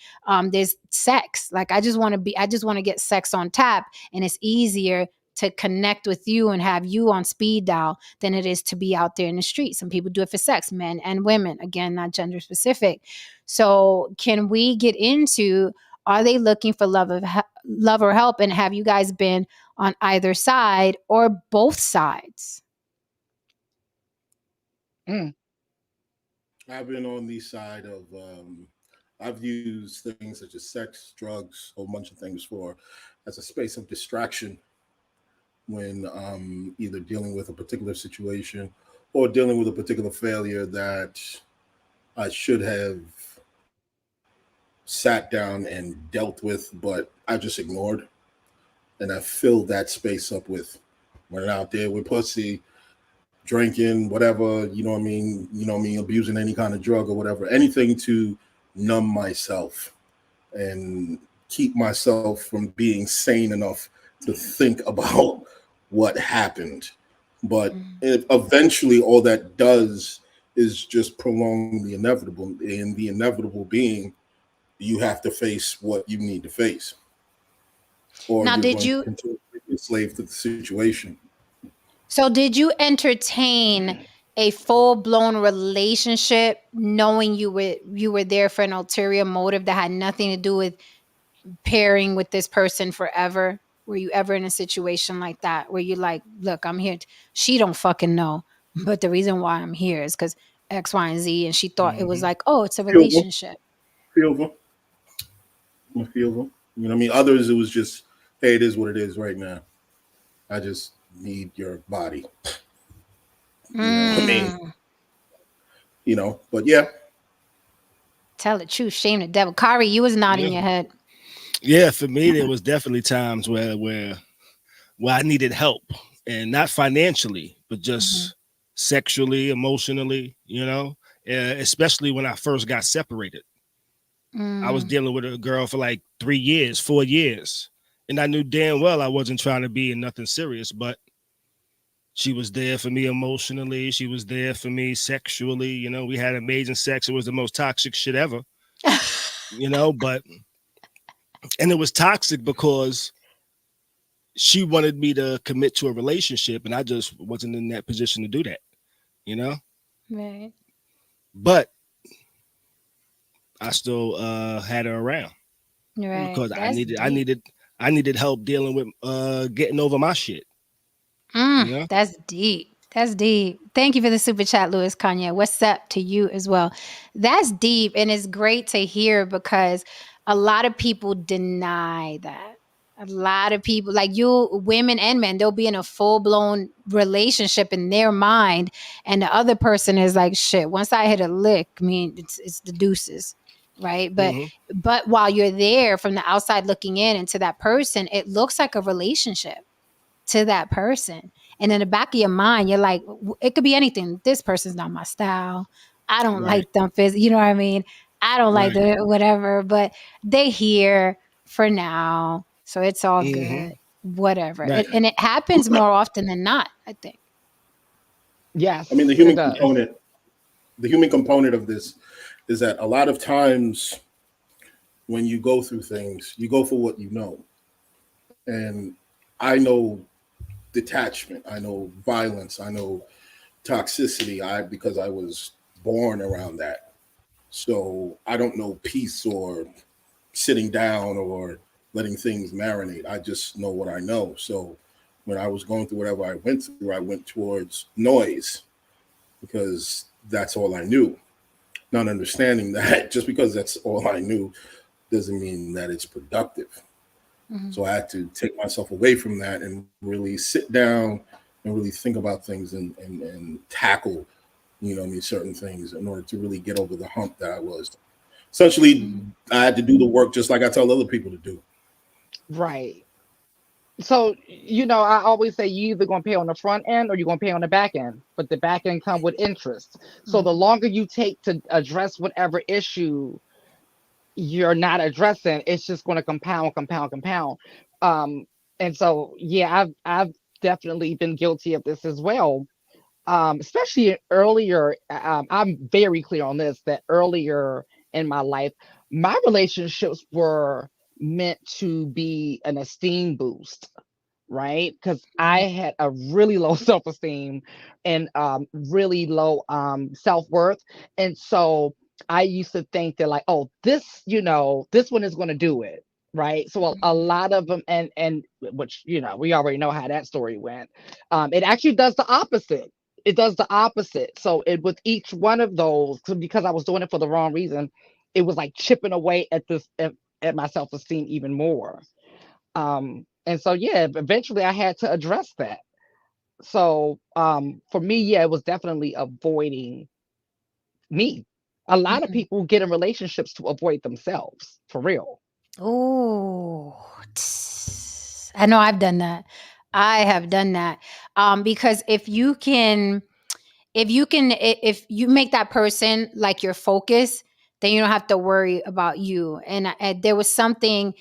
There's sex. Like I just want to get sex on tap, and it's easier to connect with you and have you on speed dial than it is to be out there in the street. Some people do it for sex, men and women, again, not gender specific. So can we get into, are they looking for love or help? And have you guys been on either side or both sides? I've been on the side of, I've used things such as sex, drugs, a whole bunch of things as a space of distraction when either dealing with a particular situation or dealing with a particular failure that I should have sat down and dealt with, but I just ignored. And I filled that space up with running out there with pussy, drinking, whatever, abusing any kind of drug or whatever, anything to numb myself and keep myself from being sane enough to think about what happened. But eventually all that does is just prolong the inevitable, and the inevitable being you have to face what you need to face. Or now, did you continue to be a slave to the situation? So did you entertain a full-blown relationship knowing you were there for an ulterior motive that had nothing to do with pairing with this person forever? Were you ever in a situation like that where you're like, look, I'm here. She don't fucking know, but the reason why I'm here is because X, Y, and Z. And she thought it was like, oh, it's a relationship. Feel them. Others, it was just, hey, it is what it is right now. I just need your body. You know what I mean? But yeah. Tell the truth, shame the devil. Kari, you was nodding your head. Yeah, for me, there was definitely times where I needed help, and not financially, but just sexually, emotionally, especially when I first got separated. I was dealing with a girl for like 4 years. And I knew damn well I wasn't trying to be in nothing serious, but she was there for me emotionally. She was there for me sexually. We had amazing sex. It was the most toxic shit ever, and it was toxic because she wanted me to commit to a relationship, and I just wasn't in that position to do that, Right. But I still had her around, right? Because I needed help dealing with getting over my shit. That's deep. That's deep. Thank you for the super chat, Louis Kanye. What's up to you as well? That's deep, and it's great to hear because a lot of people deny that. A lot of people, like you, women and men, they'll be in a full-blown relationship in their mind, and the other person is like, shit, once I hit a lick, it's the deuces. Right. But while you're there from the outside looking in into that person, it looks like a relationship to that person. And in the back of your mind, you're like, it could be anything. This person's not my style. I don't like them. You know what I mean? I don't like the whatever, but they here for now. So it's all good. Whatever. Right. And it happens more often than not, I think. Yes. The human component of this is that a lot of times when you go through things, you go for what you know. And I know detachment, I know violence, I know toxicity, because I was born around that. So I don't know peace or sitting down or letting things marinate. I just know what I know. So when I was going through whatever I went towards noise because that's all I knew. Not understanding that just because that's all I knew doesn't mean that it's productive. Mm-hmm. So I had to take myself away from that and really sit down and really think about things and tackle, certain things in order to really get over the hump that I was. Essentially, I had to do the work just like I tell other people to do. Right. So, I always say you either going to pay on the front end or you're going to pay on the back end, but the back end come with interest. So the longer you take to address whatever issue you're not addressing, it's just going to compound. And so, yeah, I've definitely been guilty of this as well. Especially earlier, I'm very clear on this, that earlier in my life, my relationships were meant to be an esteem boost, right? Because I had a really low self-esteem and really low self-worth. And so I used to think that like, oh, this one is going to do it. Right. So a lot of them and which, we already know how that story went. It actually does the opposite. It does the opposite. So with each one of those, because I was doing it for the wrong reason, it was like chipping away at my self-esteem even more. And so, yeah, eventually I had to address that. So for me, yeah, it was definitely avoiding me. A lot of people get in relationships to avoid themselves, for real. Oh, I know I've done that. I have done that. Because if you make that person like your focus, then you don't have to worry about you. And there was something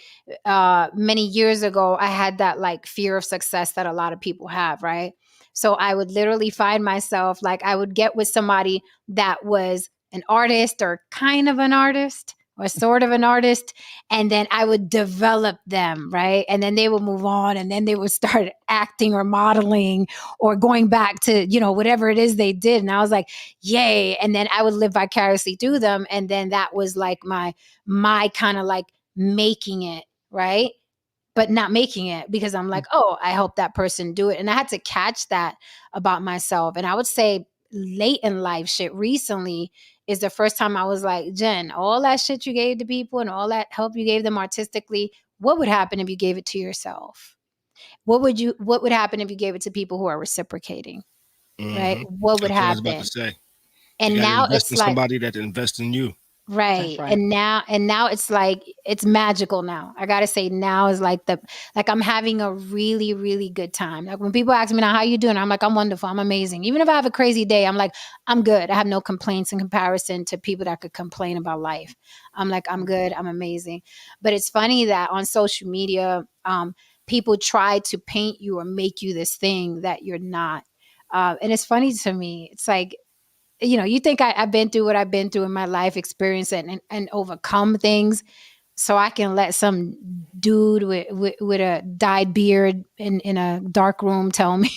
many years ago, I had that like fear of success that a lot of people have, right? So I would literally find myself like I would get with somebody that was an artist or kind of an artist or sort of an artist, and then I would develop them, right? And then they would move on, and then they would start acting or modeling or going back to, whatever it is they did. And I was like, yay. And then I would live vicariously through them. And then that was like my kind of like making it, right? But not making it because I'm like, oh, I helped that person do it. And I had to catch that about myself. And I would say late in life shit recently is the first time I was like, Jen, all that shit you gave to people and all that help you gave them artistically, what would happen if you gave it to yourself? What would happen if you gave it to people who are reciprocating? Mm-hmm. Right? What would happen? I was about to say. And now it's like somebody that invests in you. Right. And now it's like, it's magical now. I got to say now is like I'm having a really, really good time. Like when people ask me now, how you doing? I'm like, I'm wonderful. I'm amazing. Even if I have a crazy day, I'm like, I'm good. I have no complaints in comparison to people that could complain about life. I'm like, I'm good. I'm amazing. But it's funny that on social media, people try to paint you or make you this thing that you're not. And it's funny to me. It's like, you think I've been through what I've been through in my life, experience it and overcome things so I can let some dude with a dyed beard in a dark room tell me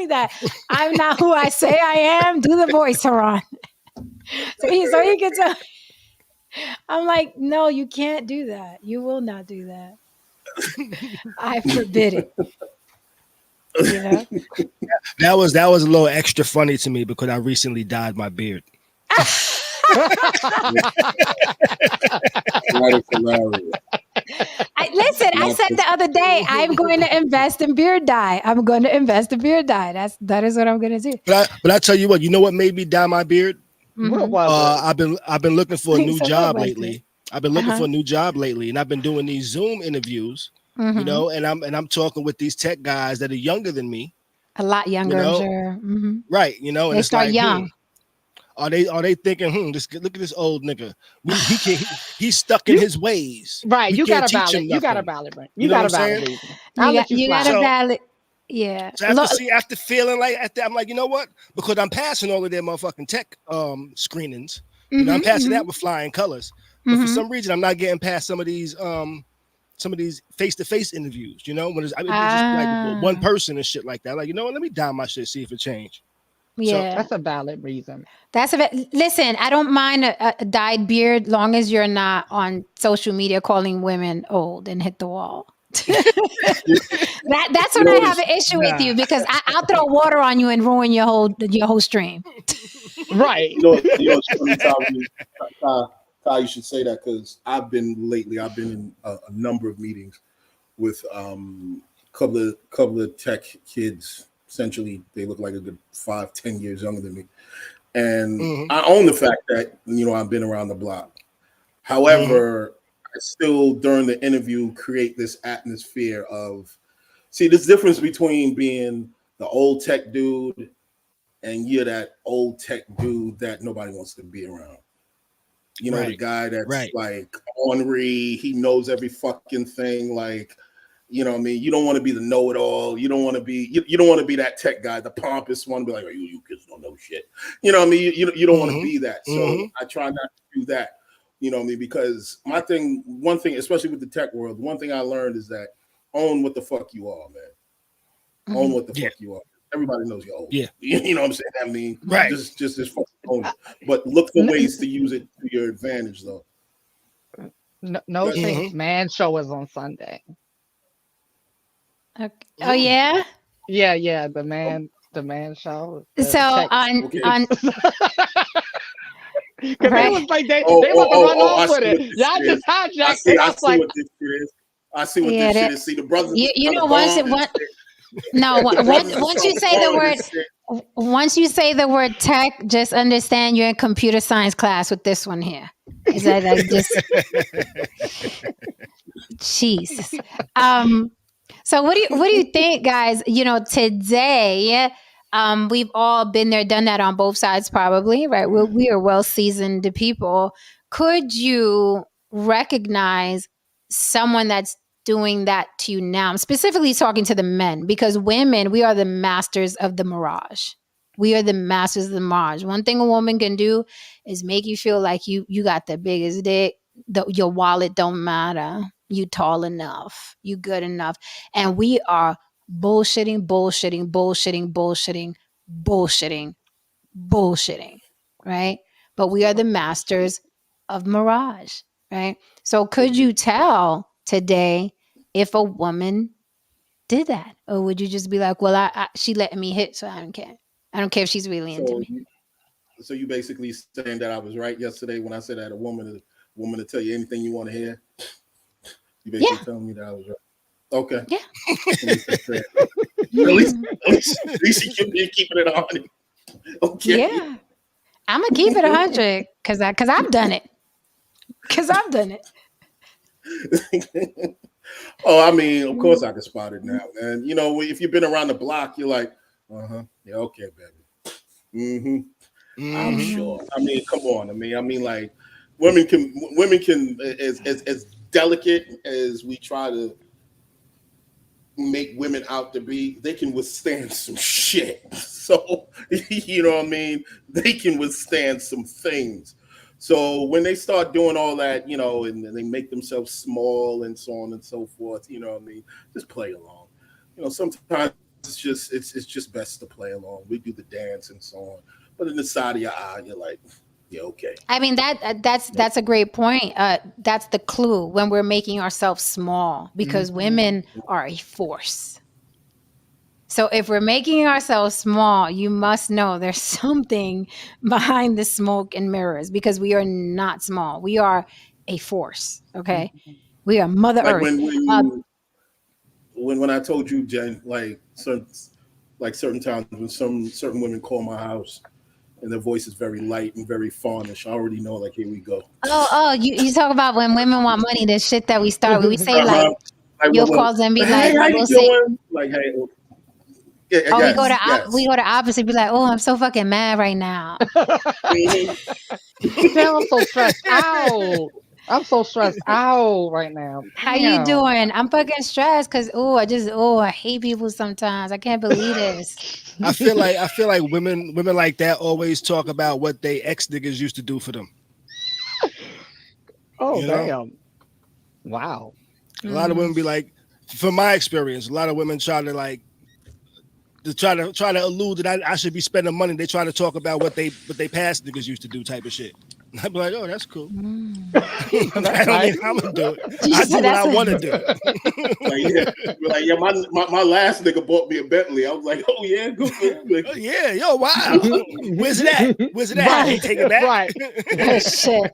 that I'm not who I say I am. Do the voice, Haran. so he can tell. I'm like, no, you can't do that. You will not do that. I forbid it. That was a little extra funny to me because I recently dyed my beard. I said the other day, I'm going to invest in beard dye. That is what I'm going to do. But I tell you what, you know what made me dye my beard? Mm-hmm. I've been looking for a new job lately. I've been looking for a new job lately, and I've been doing these Zoom interviews. Mm-hmm. And I'm talking with these tech guys that are younger than me. A lot younger, sure. Mm-hmm. Right, and they it's start like, young. Are they thinking, look at this old nigga. He's stuck in his ways. Right, you got a valid. You got a valid. You got a valid reason. You got a valid. Yeah. So after feeling like I'm like, you know what? Because I'm passing all of their motherfucking tech screenings. You know, I'm Mhm, passing mhm, that with flying colors. But for mhm. some reason, I'm not getting past some of these face-to-face interviews. You know, when it's just like one Ah, person and shit like that. Like, you know what? Let me dye my shit, see if it changed. So yeah. That's a valid reason. That's a bit. Listen, I don't mind a dyed beard long as you're not on social media calling women old and hit the wall. That's You when know I what have is an issue with nah. you because I'll throw water on you and ruin your whole stream. Right. it's funny, Ty, you should say that because I've been in a number of meetings with couple of tech kids. Essentially, they look like a good 5-10 years younger than me. And Mhm. I own the fact that, I've been around the block. Mhm. However, I still, during the interview, create this atmosphere of, see, this difference between being the old tech dude and you're that old tech dude that nobody wants to be around. The Right. guy that's Right. like ornery, he knows every fucking thing. Like, you know what I mean? You don't want to be the know-it-all. You don't want to be you don't want to be that tech guy, the pompous one, be like, oh, you kids don't know shit. You know what I mean? You don't want to Mhm. be that. So Mhm. I try not to do that. You know what I mean? Because one thing, especially with the tech world, one thing I learned is that own what the fuck you are, man. Own Mhm. what the Yeah. fuck you are. Everybody knows you're old. Yeah. You know what I'm saying? I mean, Right. just fucking own it. But look for ways to use it to your advantage, though. No But shade. Mhm. Man show is on Sunday. Okay. Oh yeah. Yeah. The man show. So The tech. okay. on Because they right. was like they Oh, about to run I off with see what it. this Y'all shit is. just hijacked it. I I was see like, what this shit is. I see what Yeah. this shit is. See, the brothers You trying to know once bond and one shit. no The brothers is once trying you to say the bond word and shit. once you say the word tech, just understand you're in computer science class with this one here. Is that like just Jesus? So what do you think, guys? Today, we've all been there, done that on both sides, probably, right? We are well seasoned people. Could you recognize someone that's doing that to you now? I'm specifically talking to the men because women, we are the masters of the mirage. We are the masters of the mirage. One thing a woman can do is make you feel like you got the biggest dick. Your wallet don't matter. You tall enough. You good enough. And we are bullshitting, bullshitting, bullshitting, bullshitting, bullshitting, bullshitting, right? But we are the masters of mirage, right? So could you tell today if a woman did that? Or would you just be like, well, she letting me hit, so I don't care. I don't care if she's really into me. So you basically saying that I was right yesterday when I said I had a woman to tell you anything you want to hear. You basically telling me that I was right. Okay. Yeah. At least you keeping it on. Okay. Yeah. I'm gonna keep it 100 because I've done it. Because I've done it. Oh, I mean, of course I can spot it now, man. If you've been around the block, you're like, yeah, okay, baby. I'm sure. I mean, come on. I mean, like, women can as delicate as we try to make women out to be, they can withstand some shit. So, you know what I mean? They can withstand some things. So when they start doing all that, and they make themselves small and so on and so forth, you know what I mean? Just play along. Sometimes it's just best to play along. We do the dance and so on. But in the side of your eye, you're like, yeah, okay. I mean, that's a great point. That's the clue when we're making ourselves small because women are a force. So if we're making ourselves small, you must know there's something behind the smoke and mirrors because we are not small. We are a force. Okay. We are Mother Like Earth. when I told you, Jen, like certain times when certain women call my house and their voice is very light and very faunish, I already know, like, here we go. You talk about when women want money, the shit that we start with. We say like you'll call them and be hey, like, how you we'll say, doing? Like, hey, yeah, we go to opposite, be like, oh, I'm so fucking mad right now. man, I'm so stressed out. I'm so stressed out right now. How you doing? I'm fucking stressed because I hate people sometimes. I can't believe this. I feel like women like that always talk about what they ex niggas used to do for them. Oh, You know? damn. Wow. A lot of women be like, from my experience, a lot of women try to like try to allude that I should be spending money. They try to talk about what they past niggas used to do type of shit. I'd be like, oh, that's cool. I don't nice. mean I'm gonna do it. You I said do what I that's want to do. Like, yeah, my last nigga bought me a Bentley. I was like, oh yeah, good for him. Like, Oh, yeah, yo, wow. Where's it at? Where's it at? He take it back. Right. Oh, shit.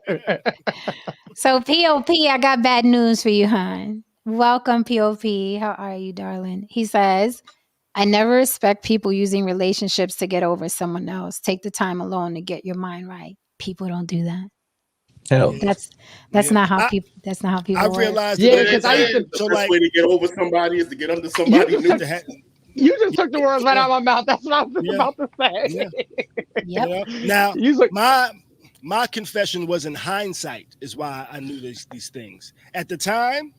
So POP, I got bad news for you, hon. Welcome, POP. How are you, darling? He says, I never respect people using relationships to get over someone else. Take the time alone to get your mind right. People don't do that. Hell, That's Yeah. not how people. That's not how people. I've work. realized Yeah, that because I used to. the so best like way to get over somebody is to get under somebody You new. You just took the words right out of my mouth. That's what I was Yeah. about to say. Yeah. Yep. You know? Now You look- my confession was in hindsight is why I knew these things. At the time,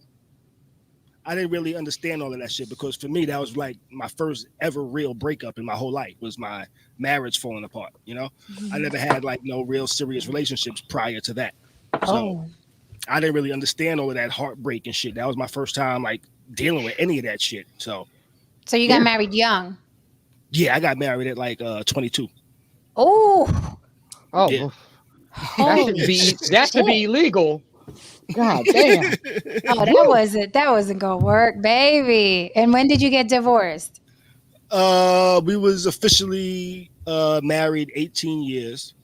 I didn't really understand all of that shit because for me that was like my first ever real breakup in my whole life was my marriage falling apart. You know, I never had like no real serious relationships prior to that, so Oh, I didn't really understand all of that heartbreak and shit. That was my first time like dealing with any of that shit. So so you got married young. yeah, I got married at like 22. Oh, Oh, Yeah. that should be illegal. God damn. oh, that wasn't gonna work, baby. And when did you get divorced? We was officially married 18 years.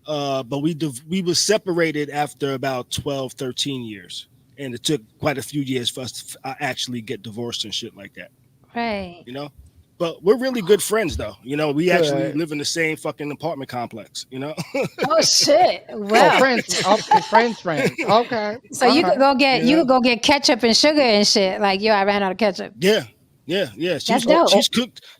But we was separated after about 12, 13 years. And it took quite a few years for us to actually get divorced and shit like that, Right. you know? But we're really good friends though. You know, we actually Good. live in the same fucking apartment complex, you know? Oh shit. Oh, Well, friends. Oh, friends. Okay. so you could go get Yeah. ketchup and sugar and shit. Like, yo, I ran out of ketchup. Yeah. That's dope.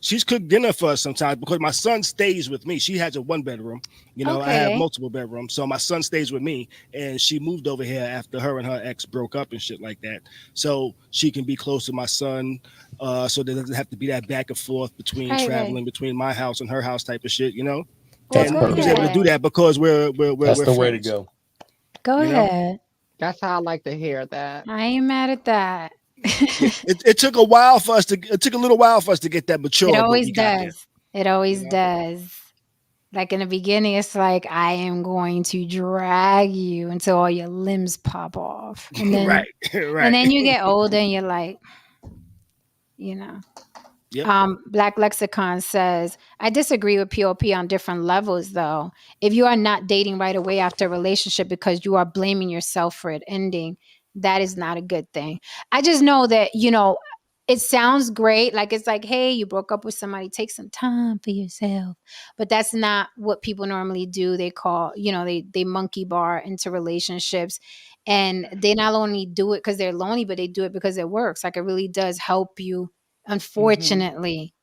She's cooked dinner for us sometimes because my son stays with me. She has a 1-bedroom. You know, I have Okay. multiple bedrooms. So my son stays with me and she moved over here after her and her ex broke up and shit like that. So she can be close to my son. So there doesn't have to be that back and forth between Right, traveling between my house and her house type of shit, you know? That's And perfect. we was able to do that because we're that's we're the way to friends. go. Go You know? ahead. That's how I like to hear that. I ain't mad at that. It took a while for us to it took a little while for us to get that mature. It but always we got there. does. It always You know? does. Like in the beginning, it's like I am going to drag you until all your limbs pop off, and then right. and then you get older and you're like, you know. Yep. Black Lexicon says, I disagree with POP on different levels, though. If you are not dating right away after a relationship because you are blaming yourself for it ending, that is not a good thing. I just know that, you know, it sounds great. Like, it's like, hey, you broke up with somebody, take some time for yourself. But that's not what people normally do. They call, you know, they monkey bar into relationships. And they not only do it because they're lonely, but they do it because it works. Like, it really does help you. Unfortunately,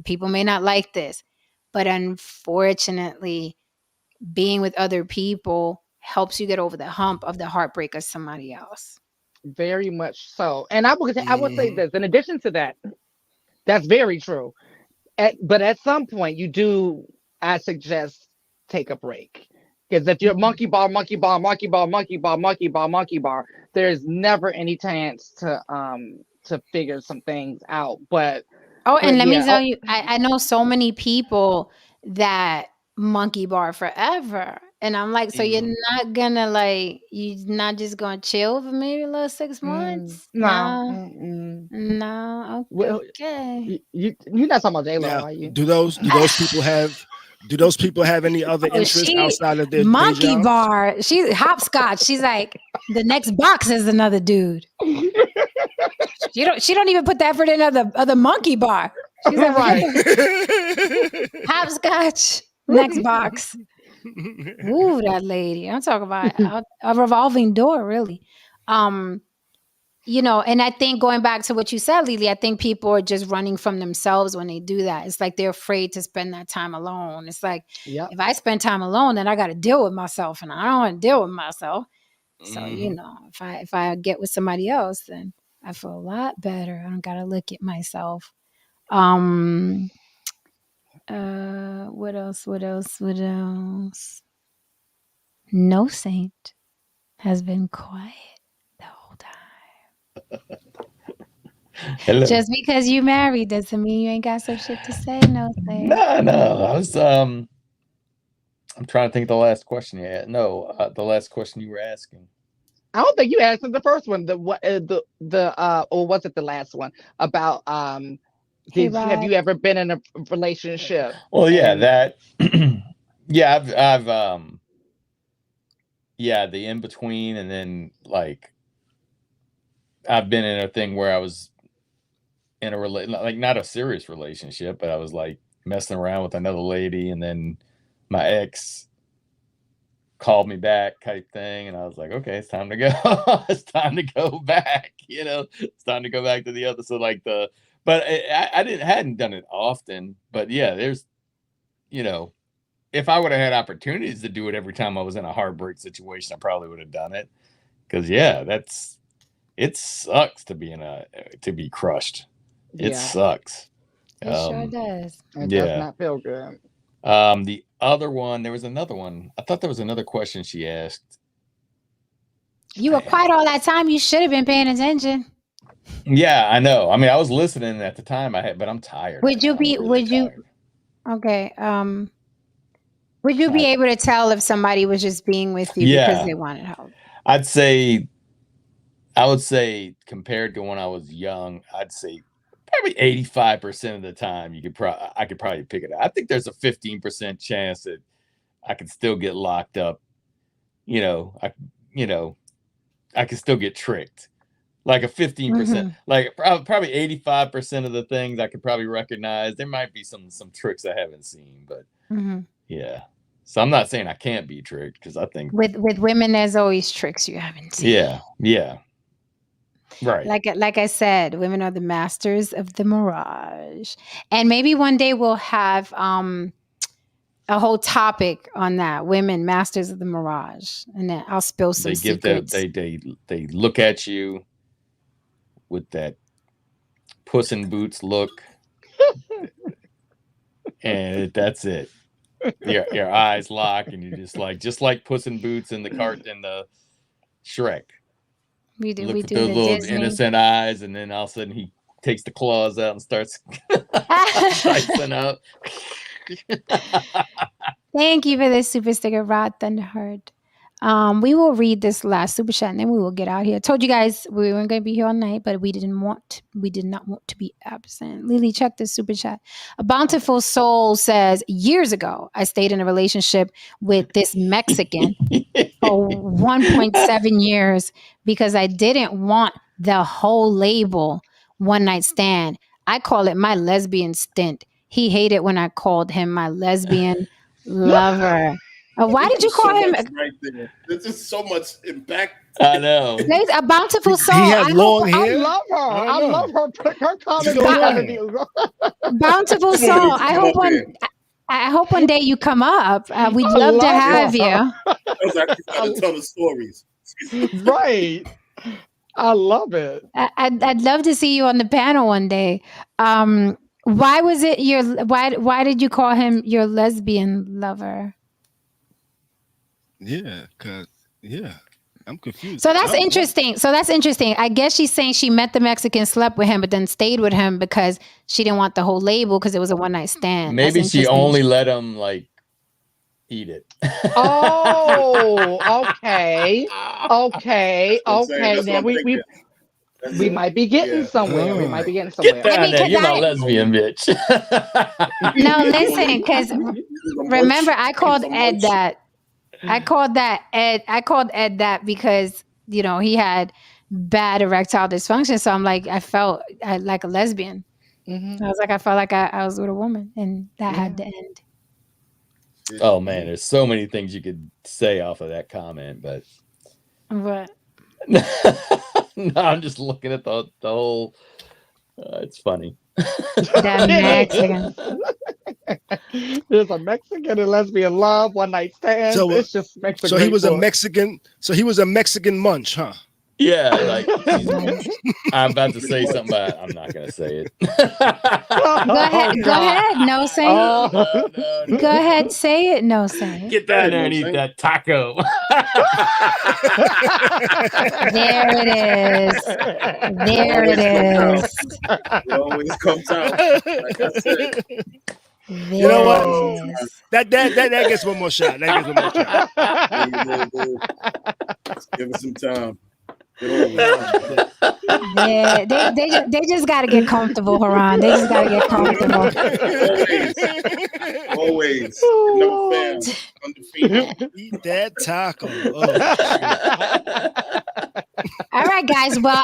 people may not like this, but unfortunately, being with other people helps you get over the hump of the heartbreak of somebody else. Very much so. And I would say this. In addition to that, that's very true. But at some point, I suggest take a break. Because if you're monkey bar, there's never any chance to figure some things out. But and let me yeah, tell you, I know so many people that monkey bar forever. And I'm like, so you're not gonna you're not just gonna chill for maybe a little 6 months? no. No. Well, Okay. you're not talking about J-Lo, Now, are you? do those people have any other interests she outside of their monkey day jobs? bar. She's hopscotch. She's like, the next box is another dude. She don't even put the effort in other monkey bar. She's like, Right. hopscotch, next box. Ooh, that lady. I'm talking about a revolving door, really. You know, and I think going back to what you said, Lily, I think people are just running from themselves when they do that. It's like they're afraid to spend that time alone. It's like, Yep. if I spend time alone, then I got to deal with myself, and I don't want to deal with myself. So, you know, if I get with somebody else, then I feel a lot better. I don't got to look at myself. What else? No, Saint. has been quiet the whole time. Hello. Just because you married doesn't mean you ain't got some shit to say. No, sir. No. I was I'm trying to think of the last question you had. No, the last question you were asking. I don't think you answered the first one. Or was it the last one about Hey, have Rod. you ever been in a relationship? Well, yeah, And- that. Yeah, I've yeah, the in between, and then like I've been in a thing where I was in a like not a serious relationship, but I was like messing around with another lady, and then my ex called me back type thing, and I was like, okay, it's time to go. It's time to go back. It's time to go back to the other. So like but I hadn't done it often, but yeah, there's, if I would have had opportunities to do it every time I was in a heartbreak situation, I probably would have done it. Because yeah, it sucks to be crushed. It sucks. It sure does. It Yeah. does not feel good. The other one, there was another one. I thought there was another question she asked. You were quiet all that time. You should have been paying attention. Yeah, I know. I mean, I was listening at the time, but I'm tired. Would you I'm be? really Would you? tired. Okay. Would you be able to tell if somebody was just being with you because Yeah. they wanted help? I would say compared to when I was young, I'd say probably 85% of the time I could probably pick it up. I think there's a 15% chance that I could still get locked up. I could still get tricked. Like a 15%, like probably 85% of the things I could probably recognize. There might be some tricks I haven't seen, but yeah. So I'm not saying I can't be tricked, because I think with women, there's always tricks you haven't seen. Yeah. Right. Like I said, women are the masters of the mirage. And maybe one day we'll have a whole topic on that. Women, masters of the mirage. And then I'll spill some secrets. They look at you with that Puss in Boots look. And that's it. Your eyes lock, and you're just like Puss in Boots in the Shrek. We do Look at the those little Disney. innocent eyes, and then all of a sudden he takes the claws out and starts slicing up. Thank you for this super sticker, Rod Thunderheart. We will read this last super chat and then we will get out here. I told you guys we weren't going to be here all night, but we did not want to be absent. Lily, check this super chat. A bountiful soul says, years ago, I stayed in a relationship with this Mexican for 1.7 years because I didn't want the whole label one night stand. I call it my lesbian stint. He hated when I called him my lesbian lover. Why did you call him? Right there. There's just so much impact. I know. There's a bountiful soul. He had long I hair. love her. I I know. love her comment. Bountiful soul. I hope one day you come up. We'd love to have you. I was actually trying to tell the stories. Right. I love it. I'd love to see you on the panel one day. Why was it why did you call him your lesbian lover? Yeah, I'm confused. So that's interesting. I guess she's saying she met the Mexican, slept with him, but then stayed with him because she didn't want the whole label because it was a one night stand. Maybe That's she interesting. only let him like eat it. Oh, okay. Then we might be getting somewhere. We might be getting somewhere. Get down there. You're my I- lesbian bitch. No, listen, because remember I called Ed that. I called Ed that because, he had bad erectile dysfunction. So I'm like, I felt like a lesbian. Mm-hmm. I was like, I felt like I was with a woman, and that had to end. Oh man, there's so many things you could say off of that comment, but But no, I'm just looking at the whole. It's funny. that Mexican. There's a Mexican and lesbian love, one night stand. So, It's just Mexican. So he was a Mexican. So he was a Mexican munch, huh? Yeah, like I'm about to say something, but I'm not gonna say it. Go ahead. Go ahead. No saying. No, no. Go ahead. Say it. No saying. Get down there and eat that taco. There it is. There it is. It always comes out. Like I said. There You know what? it is. That gets one more shot. That gets one more shot. Let's give it some time. Yeah, they just got to get comfortable, Haran. They just got to get comfortable. Always. No fans. Undefeated. Eat that taco. All right, guys. Well,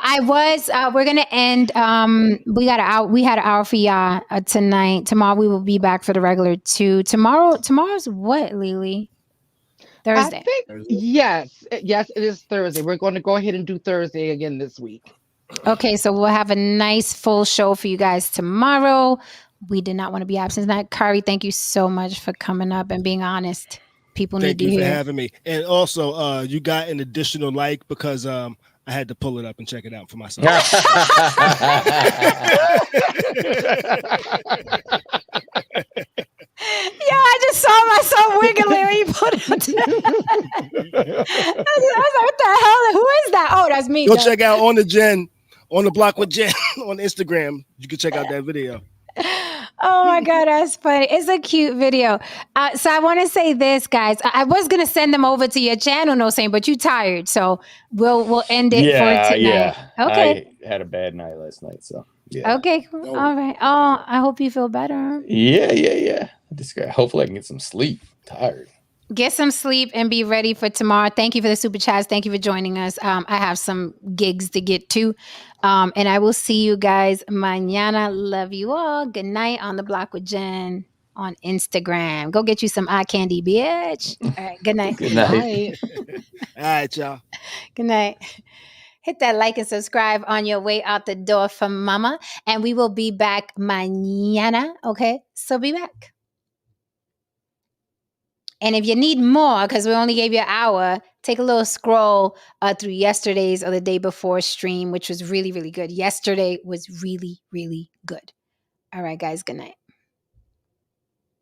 we're gonna end. We had an hour for y'all tonight. Tomorrow we will be back for the regular 2. Tomorrow's what, Lily? Thursday. I think yes, it is Thursday. We're going to go ahead and do Thursday again this week. Okay, so we'll have a nice full show for you guys tomorrow. We did not want to be absent tonight. Kari, thank you so much for coming up and being honest. People need to hear. Thank you for having me. And also, you got an additional like because I had to pull it up and check it out for myself. Yeah, I just saw myself wiggling when you put it. I was like, what the hell? Who is that? Oh, that's me. Go check out On the Block with Jen on Instagram. You can check out that video. Oh my God, that's funny. It's a cute video. So I want to say this, guys. I was gonna send them over to your channel, no saying, but you tired, so we'll end it for tonight. Yeah. Okay. I had a bad night last night, so yeah. Okay. Cool. All right. Oh, I hope you feel better. Yeah. Hopefully I can get some sleep. I'm tired. Get some sleep and be ready for tomorrow. Thank you for the super chats. Thank you for joining us. I have some gigs to get to. And I will see you guys mañana. Love you all. Good night on the Block with Jen on Instagram. Go get you some eye candy, bitch. All right. Good night. Good night. All right, y'all. Good night. Hit that like and subscribe on your way out the door from mama. And we will be back mañana. Okay. So be back. And if you need more, because we only gave you an hour, take a little scroll through yesterday's or the day before stream, which was really, really good. Yesterday was really, really good. All right, guys. Good night.